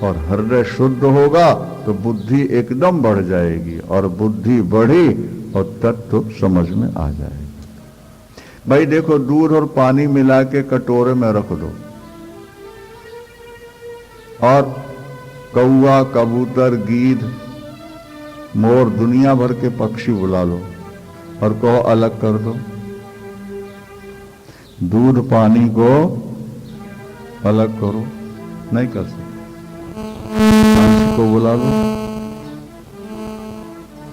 और हृदय शुद्ध होगा तो बुद्धि एकदम बढ़ जाएगी, और बुद्धि बढ़ी और तत्व समझ में आ जाएगा। भाई देखो, दूध और पानी मिला के कटोरे में रख दो और कौवा, कबूतर, गीद, मोर, दुनिया भर के पक्षी बुला लो और कहो अलग कर दो। दूध पानी को अलग करो, नहीं कर सकते। हंस को बुला लो,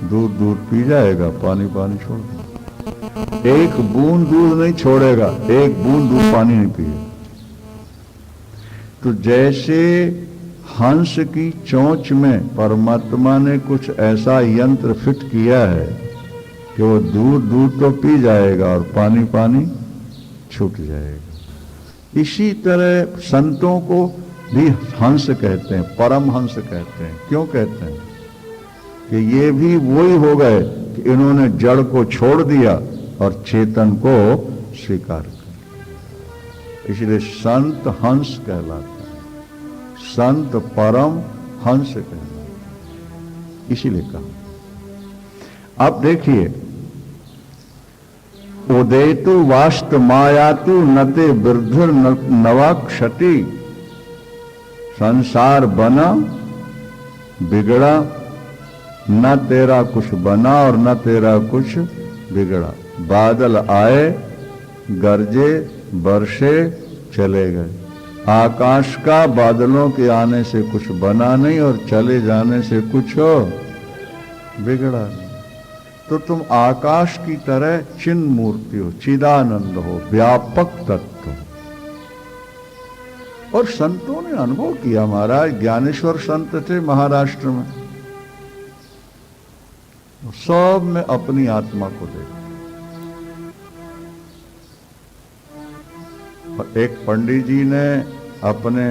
दूध दूध पी जाएगा, पानी पानी छोड़ दो। एक बूंद दूध नहीं छोड़ेगा, एक बूंद दूध पानी नहीं पिएगा। तो जैसे हंस की चोंच में परमात्मा ने कुछ ऐसा यंत्र फिट किया है कि वो दूध दूध तो पी जाएगा और पानी पानी छूट जाएगा। इसी तरह संतों को भी हंस कहते हैं, परम हंस कहते हैं। क्यों कहते हैं? कि ये भी वही हो गए कि इन्होंने जड़ को छोड़ दिया और चेतन को स्वीकार कर। इसलिए संत हंस कहलाते हैं, संत परम हंस कहलाते हैं, इसीलिए कहा। अब देखिए, उदयतु वास्त मायातु नते वृद्धिर नवा क्षति। संसार बना, बिगड़ा, न तेरा कुछ बना और न तेरा कुछ बिगड़ा। बादल आए, गरजे, बरसे, चले गए। आकाश का बादलों के आने से कुछ बना नहीं और चले जाने से कुछ बिगड़ा नहीं। तो तुम आकाश की तरह चिन्ह मूर्ति हो, चिदानंद हो, व्यापक तत्व हो। और संतों ने अनुभव किया। महाराज ज्ञानेश्वर संत थे महाराष्ट्र में, सब में अपनी आत्मा को देखा। और एक पंडित जी ने अपने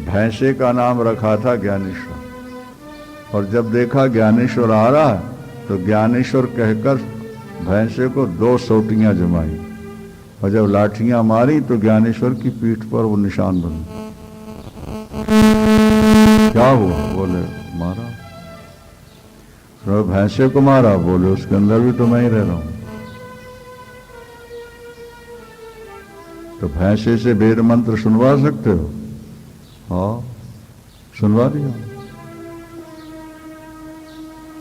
भैंसे का नाम रखा था ज्ञानेश्वर, और जब देखा ज्ञानेश्वर आ रहा है तो ज्ञानेश्वर कहकर भैंसे को 2 सोटियां जमाई, और जब लाठियां मारी तो ज्ञानेश्वर की पीठ पर वो निशान बन गए। क्या हुआ? बोले मारा। तो भैंसे को मारा? बोले उसके अंदर भी तो मैं ही रह रहा हूं। तो भैंसे से वेद मंत्र सुनवा सकते हो? हाँ, सुनवा दिया।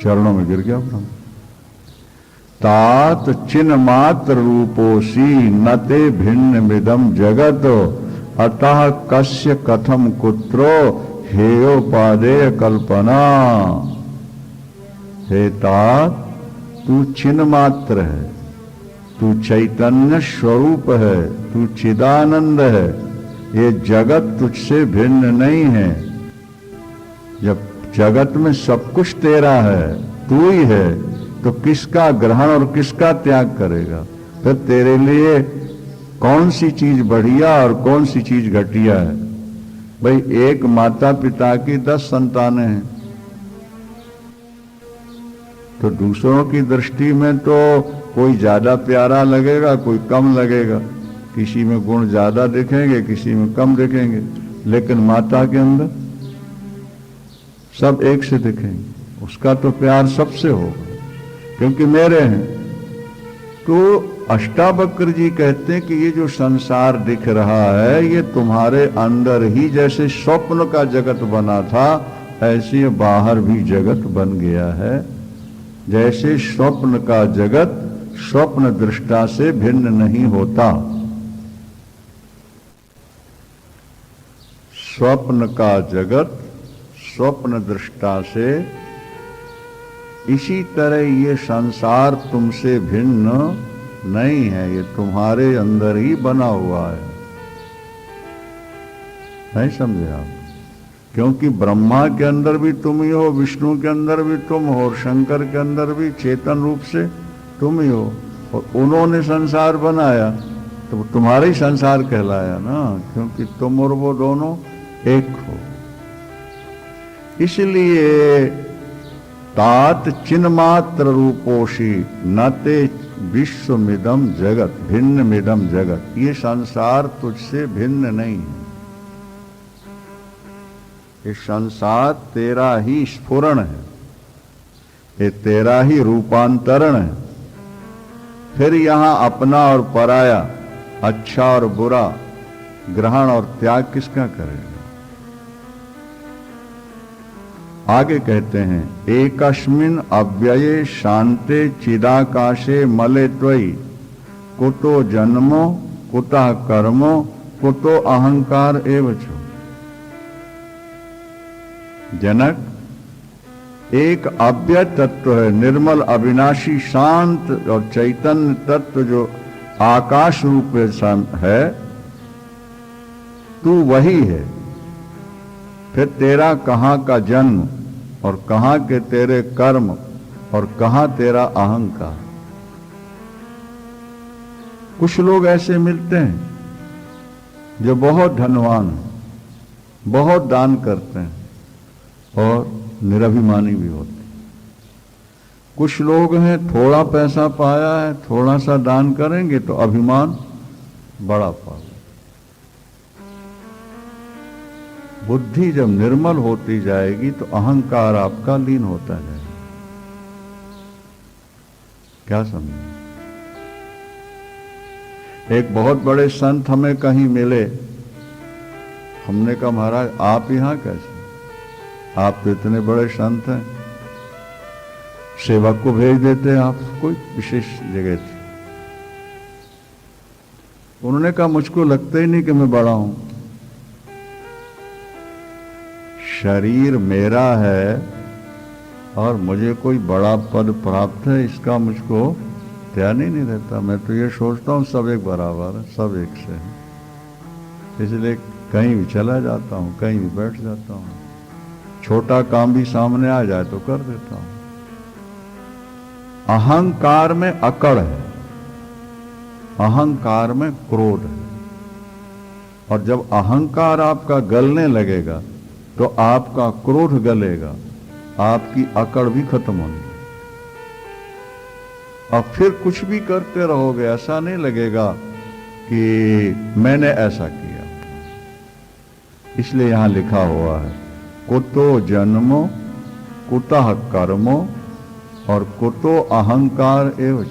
चरणों में गिर गया ब्रह्म। तात चिन्ह मात्र रूपोसी नते भिन्न मिदम जगत अतः कस्य कथम कुत्रो हेयोपादेय कल्पना। हे तात, तू चिन्ह मात्र है, तू चैतन्य स्वरूप है, तू चिदानंद है। ये जगत तुझसे भिन्न नहीं है। जब जगत में सब कुछ तेरा है, तू ही है, तो किसका ग्रहण और किसका त्याग करेगा? फिर तेरे लिए कौन सी चीज बढ़िया और कौन सी चीज घटिया है? भाई एक माता पिता की 10 संतानें हैं, तो दूसरों की दृष्टि में तो कोई ज्यादा प्यारा लगेगा, कोई कम लगेगा। किसी में गुण ज्यादा दिखेंगे, किसी में कम दिखेंगे, लेकिन माता के अंदर सब एक से दिखेंगे। उसका तो प्यार सबसे होगा, क्योंकि मेरे हैं। तो अष्टावक्र जी कहते हैं कि ये जो संसार दिख रहा है, ये तुम्हारे अंदर ही जैसे स्वप्न का जगत बना था, ऐसे बाहर भी जगत बन गया है। जैसे स्वप्न का जगत स्वप्न दृष्टा से भिन्न नहीं होता। स्वप्न का जगत स्वप्न दृष्टा से, इसी तरह ये संसार तुमसे भिन्न नहीं है, ये तुम्हारे अंदर ही बना हुआ है। नहीं समझे आप? क्योंकि ब्रह्मा के अंदर भी तुम ही हो, विष्णु के अंदर भी तुम हो, और शंकर के अंदर भी चेतन रूप से तुम ही हो। और उन्होंने संसार बनाया तो तुम्हारा ही संसार कहलाया ना, क्योंकि तुम और वो दोनों एक हो। इसलिए तात चिन्मात्र रूपोषी न ते विश्वमिदम जगत भिन्न मिदम जगत। ये संसार तुझसे भिन्न नहीं है, ये संसार तेरा ही स्फुरण है, ये तेरा ही रूपांतरण है। फिर यहां अपना और पराया, अच्छा और बुरा, ग्रहण और त्याग किसका करेगा? आगे कहते हैं, एकस्मिन् अव्यये शांते चिदाकाशे मले त्वयि कुतो जन्मो कुतः कर्मो कुतो अहंकार एव च। जनक, एक अव्यय तत्व है, निर्मल अविनाशी शांत और चैतन्य तत्व जो आकाश रूप है, तू वही है। फिर तेरा कहां का जन्म और कहां के तेरे कर्म और कहां तेरा अहंकार? कुछ लोग ऐसे मिलते हैं जो बहुत धनवान हैं, बहुत दान करते हैं और निरभिमानी भी होते हैं। कुछ लोग हैं थोड़ा पैसा पाया है, थोड़ा सा दान करेंगे तो अभिमान बड़ा पाओगे। बुद्धि जब निर्मल होती जाएगी तो अहंकार आपका लीन होता जाएगा। क्या समझे? एक बहुत बड़े संत हमें कहीं मिले, हमने कहा महाराज आप यहां कैसे? आप तो इतने बड़े संत हैं, सेवक को भेज देते हैं आप कोई विशेष जगह थी। उन्होंने कहा मुझको लगता ही नहीं कि मैं बड़ा हूं, शरीर मेरा है और मुझे कोई बड़ा पद प्राप्त है इसका मुझको ध्यान ही नहीं रहता। मैं तो ये सोचता हूं सब एक बराबर है, सब एक से है, इसलिए कहीं भी चला जाता हूं, कहीं भी बैठ जाता हूं, छोटा काम भी सामने आ जाए तो कर देता हूं। अहंकार में अकड़ है, अहंकार में क्रोध है, और जब अहंकार आपका गलने लगेगा तो आपका क्रोध गलेगा, आपकी अकड़ भी खत्म होगी और फिर कुछ भी करते रहोगे, ऐसा नहीं लगेगा कि मैंने ऐसा किया। इसलिए यहां लिखा हुआ है कुतो जन्मो कुतः कर्मो और कुतो अहंकार एव च।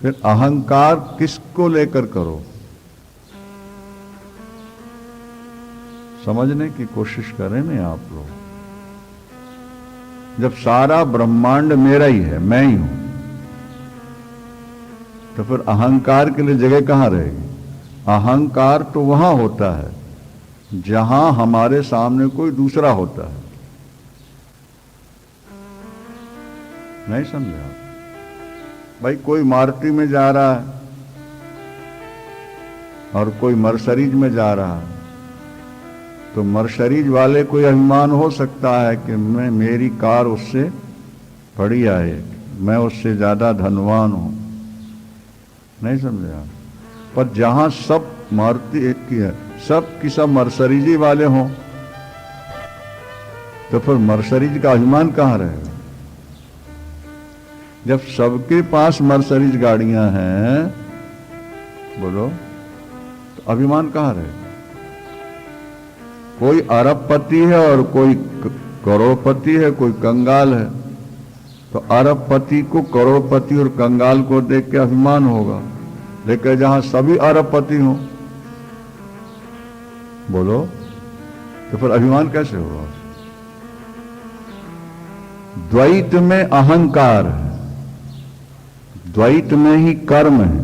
फिर अहंकार किसको लेकर करो, समझने की कोशिश करें ना आप लोग। जब सारा ब्रह्मांड मेरा ही है, मैं ही हूं, तो फिर अहंकार के लिए जगह कहां रहेगी? अहंकार तो वहां होता है जहां हमारे सामने कोई दूसरा होता है। नहीं समझे आप? भाई कोई मारुति में जा रहा है और कोई मर्सरीज में जा रहा है, तो मर्सरीज वाले को अभिमान हो सकता है कि मेरी कार उससे बढ़िया है, मैं उससे ज्यादा धनवान हूं। नहीं समझे आप? पर जहां सब मारुति एक की है, सब की सब मर्सरीजी वाले हों, तो फिर मर्सरीज का अभिमान कहां रहेगा? जब सबके पास मर्सरीज गाड़ियां हैं, बोलो, तो अभिमान कहां रहेगा? कोई अरबपति है और कोई करोड़पति है, कोई कंगाल है, तो अरबपति को करोड़पति और कंगाल को देख के अभिमान होगा, लेकिन जहां सभी अरबपति हों, बोलो, तो फिर अभिमान कैसे होगा? द्वैत में अहंकार है, द्वैत में ही कर्म है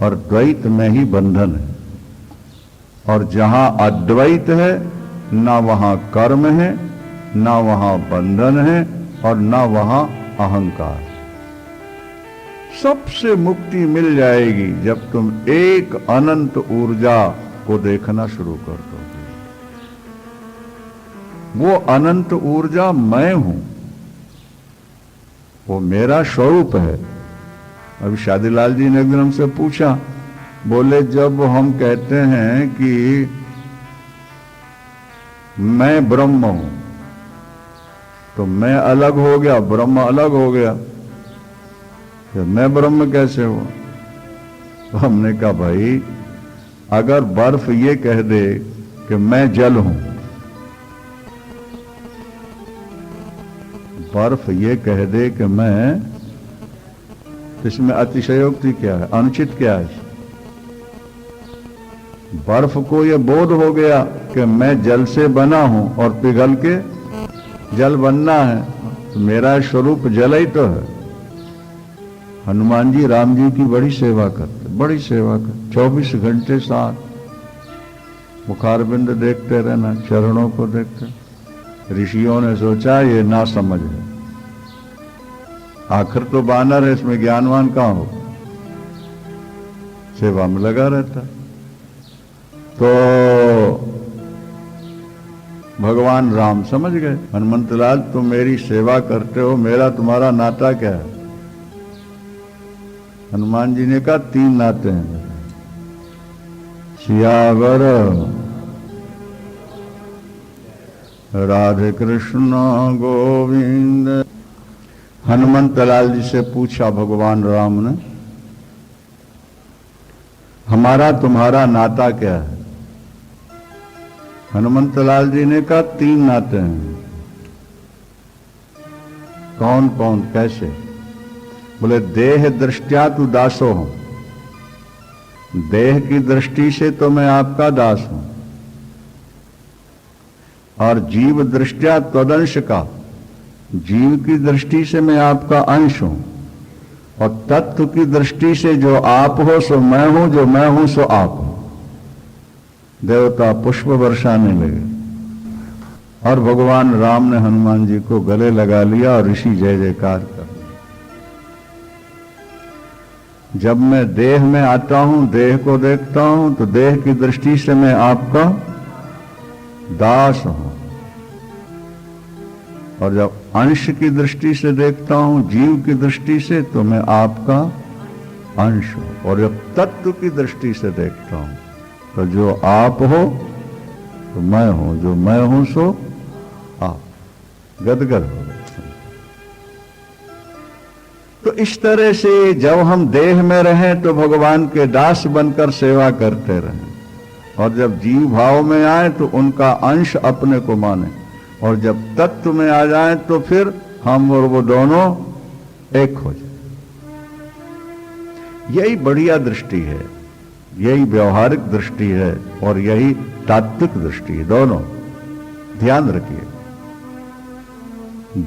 और द्वैत में ही बंधन है। और जहां अद्वैत है, ना वहां कर्म है, ना वहां बंधन है और ना वहां अहंकार। सबसे मुक्ति मिल जाएगी जब तुम एक अनंत ऊर्जा को देखना शुरू कर दोगे। वो अनंत ऊर्जा मैं हूं, वो मेरा स्वरूप है। अभी शादीलाल जी ने एक दिन हमसे पूछा, बोले जब हम कहते हैं कि मैं ब्रह्म हूं, तो मैं अलग हो गया, ब्रह्म अलग हो गया, फिर मैं ब्रह्म कैसे हुआ? तो हमने कहा भाई, अगर बर्फ ये कह दे कि मैं जल हूं, बर्फ ये कह दे कि मैं, इसमें अतिशयोक्ति क्या है, अनुचित क्या है? बर्फ को यह बोध हो गया कि मैं जल से बना हूं और पिघल के जल बनना है, तो मेरा स्वरूप जल ही तो है। हनुमान जी राम जी की बड़ी सेवा करते, बड़ी सेवा करते, 24 घंटे साथ मुखारबिंद देखते रहना, चरणों को देखते। ऋषियों ने सोचा ये ना समझ है, आखिर तो बानर है, इसमें ज्ञानवान कहां हो, सेवा में लगा रहता। तो भगवान राम समझ गए, हनुमंतलाल तुम मेरी सेवा करते हो, मेरा तुम्हारा नाता क्या है? हनुमान जी ने कहा 3 नाते हैं, सियावर राधे कृष्ण गोविंद। हनुमंतलाल जी से पूछा भगवान राम ने, हमारा तुम्हारा नाता क्या है? हनुमंतलाल जी ने कहा 3 नाते हैं। कौन कौन कैसे? बोले देह दृष्टिया तू दासो हो, देह की दृष्टि से तो मैं आपका दास हूं, और जीव दृष्टिया त्वदंश का, जीव की दृष्टि से मैं आपका अंश हूं, और तत्व की दृष्टि से जो आप हो सो मैं हूं, जो मैं हूं सो आप हो। देवता पुष्प बरसाने लगे और भगवान राम ने हनुमान जी को गले लगा लिया और ऋषि जय जयकार कर। जब मैं देह में आता हूं, देह को देखता हूं, तो देह की दृष्टि से मैं आपका दास हूं, और जब अंश की दृष्टि से देखता हूं, जीव की दृष्टि से, तो मैं आपका अंश हूं, और जब तत्व की दृष्टि से देखता हूं, तो जो आप हो तो मैं हूं, जो मैं हूं सो आप। गदगद हो गए। तो इस तरह से जब हम देह में रहें तो भगवान के दास बनकर सेवा करते रहें, और जब जीव भाव में आए तो उनका अंश अपने को माने, और जब तत्व में आ जाए तो फिर हम और वो दोनों एक हो जाए। यही बढ़िया दृष्टि है, यही व्यवहारिक दृष्टि है, और यही तात्विक दृष्टि है। दोनों ध्यान रखिए,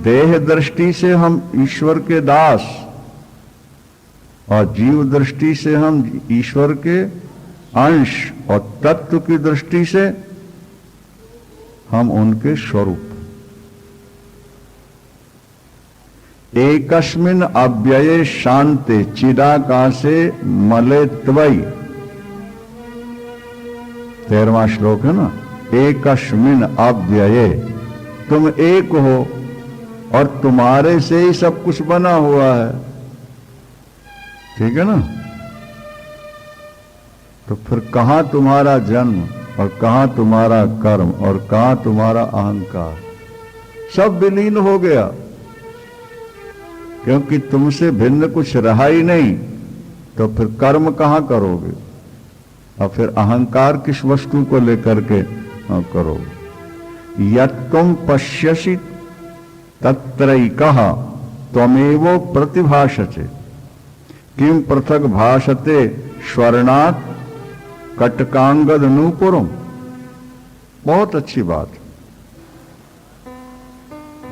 देह दृष्टि से हम ईश्वर के दास, और जीव दृष्टि से हम ईश्वर के अंश, और तत्व की दृष्टि से हम उनके स्वरूप। एकस्मिन अव्यये शांते चिदाकाशे मले त्वयि, 13वां श्लोक है ना। एकस्मिन अव्यये, तुम एक हो और तुम्हारे से ही सब कुछ बना हुआ है, ठीक है ना। तो फिर कहां तुम्हारा जन्म, और कहां तुम्हारा कर्म, और कहां तुम्हारा अहंकार? सब विलीन हो गया, क्योंकि तुमसे भिन्न कुछ रहा ही नहीं। तो फिर कर्म कहां करोगे, और फिर अहंकार किस वस्तु को लेकर के करोगे? यत् तुम पश्यसि तत्रैकः त्वमेवो प्रतिभाषते, किम पृथक भाषते स्वर्णात् कटकांगद नूपुरम। बहुत अच्छी बात।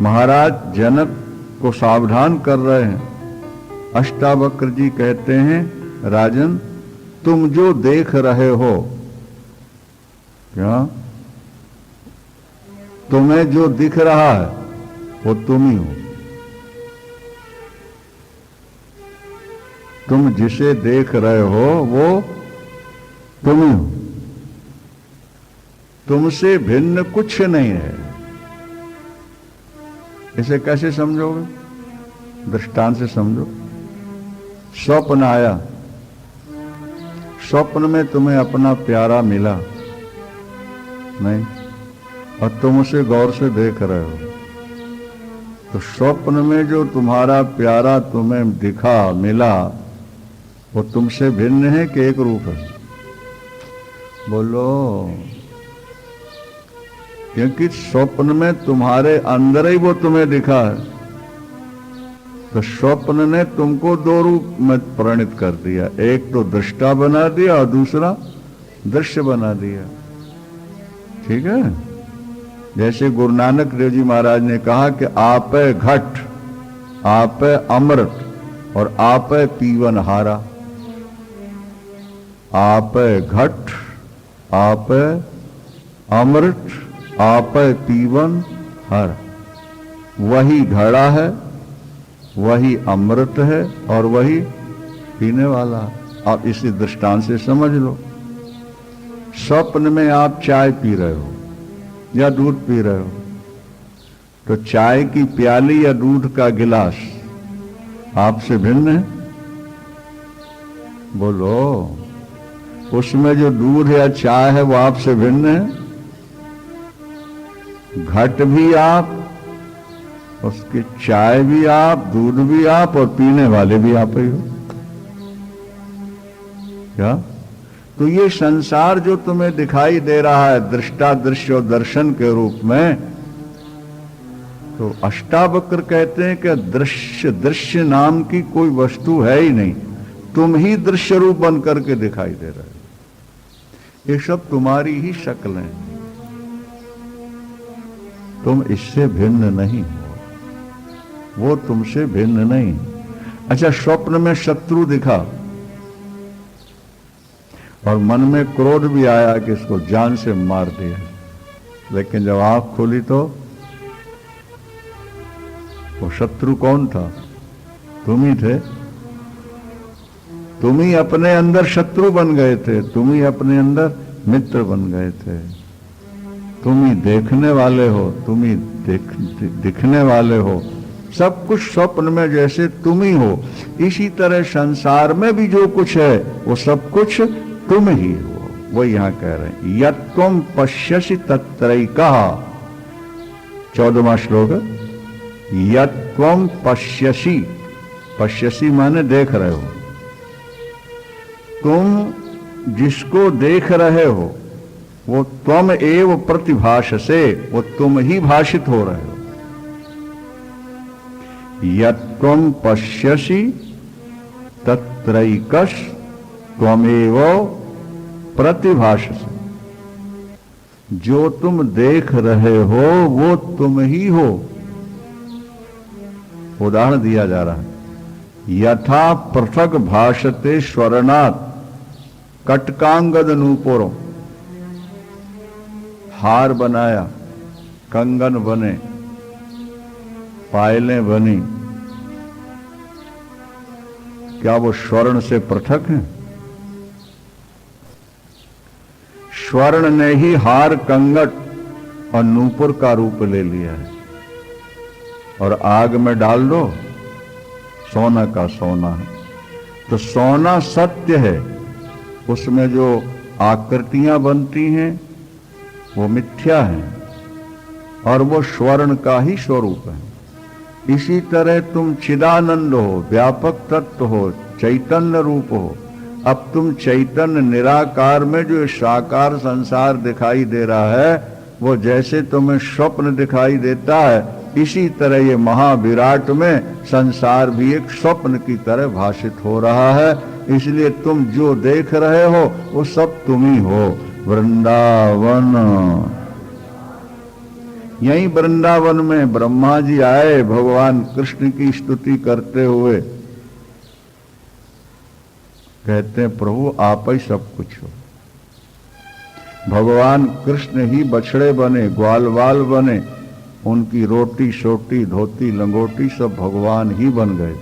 महाराज जनक को सावधान कर रहे हैं। अष्टावक्र जी कहते हैं, राजन तुम जो देख रहे हो, क्या तुम्हें जो दिख रहा है वो तुम ही हो। तुम जिसे देख रहे हो वो तुम ही हो, तुमसे भिन्न कुछ नहीं है। इसे कैसे समझोगे? दृष्टांत से समझो। स्वप्न आया, स्वप्न में तुम्हें अपना प्यारा मिला नहीं, और तुम उसे गौर से देख रहे हो, तो स्वप्न में जो तुम्हारा प्यारा तुम्हें दिखा मिला वो तुमसे भिन्न है कि एक रूप है? बोलो। क्योंकि स्वप्न में तुम्हारे अंदर ही वो तुम्हें दिखा है, तो स्वप्न ने तुमको दो रूप में परिणित कर दिया, एक तो दृष्टा बना दिया और दूसरा दृश्य बना दिया। ठीक है। जैसे गुरु नानक देव जी महाराज ने कहा कि आप है घट, आप है अमृत और आप है पीवन हारा। आप है घट, आप है अमृत, आप है पीवन हारा। वही घड़ा है, वही अमृत है और वही पीने वाला। आप इसी दृष्टांत से समझ लो। स्वप्न में आप चाय पी रहे हो या दूध पी रहे हो, तो चाय की प्याली या दूध का गिलास आपसे भिन्न है? बोलो। उसमें जो दूध या चाय है वो आपसे भिन्न है? घट भी आप, उसकी चाय भी आप, दूध भी आप और पीने वाले भी आप ही हो। क्या? तो ये संसार जो तुम्हें दिखाई दे रहा है दृष्टा, दृश्य और दर्शन के रूप में, तो अष्टावक्र कहते हैं कि दृश्य, दृश्य नाम की कोई वस्तु है ही नहीं, तुम ही दृश्य रूप बन करके दिखाई दे रहे हो। ये सब तुम्हारी ही शक्ल है, तुम इससे भिन्न नहीं हो, वो तुमसे भिन्न नहीं। अच्छा, स्वप्न में शत्रु दिखा और मन में क्रोध भी आया कि इसको जान से मार दिया, लेकिन जब आंख खोली तो वो शत्रु कौन था? तुम ही थे। तुम ही अपने अंदर शत्रु बन गए थे, तुम ही अपने अंदर मित्र बन गए थे। तुम ही देखने वाले हो, तुम ही दिखने वाले हो। सब कुछ स्वप्न में जैसे तुम ही हो, इसी तरह संसार में भी जो कुछ है वो सब कुछ तुम ही हो। वो यहां कह रहे हैं, यत् त्वं पश्यसि तत्रैकः। 14वां श्लोक। यत् त्वं पश्यसि, पश्यसि माने देख रहे हो। तुम जिसको देख रहे हो वो त्वम एव प्रतिभाषसे, वो तुम ही भाषित हो रहे हो। यत् त्वं पश्यसि तत्रैकस् त्वमेव प्रतिभाषसे। जो तुम देख रहे हो वो तुम ही हो। उदाहरण दिया जा रहा है, यथा पृथक भाषते स्वर्णात् कटकांगद नूपुरों। हार बनाया, कंगन बने, पायलें बनी, क्या वो स्वर्ण से पृथक हैं? स्वर्ण ने ही हार, कंगट और नूपुर का रूप ले लिया है, और आग में डाल दो सोना का सोना है। तो सोना सत्य है, उसमें जो आकृतियां बनती हैं वो मिथ्या है, और वो स्वर्ण का ही स्वरूप है। इसी तरह तुम चिदानंद हो, व्यापक तत्व हो, चैतन्य रूप हो। अब तुम चैतन्य निराकार में जो साकार संसार दिखाई दे रहा है, वो जैसे तुम्हें स्वप्न दिखाई देता है, इसी तरह ये महाविराट में संसार भी एक स्वप्न की तरह भाषित हो रहा है। इसलिए तुम जो देख रहे हो वो सब तुम ही हो। वृंदावन, यही वृंदावन में ब्रह्मा जी आए भगवान कृष्ण की स्तुति करते हुए, कहते हैं प्रभु आप ही सब कुछ हो। भगवान कृष्ण ही बछड़े बने, ग्वाल वाल बने, उनकी रोटी सोटी धोती लंगोटी सब भगवान ही बन गए।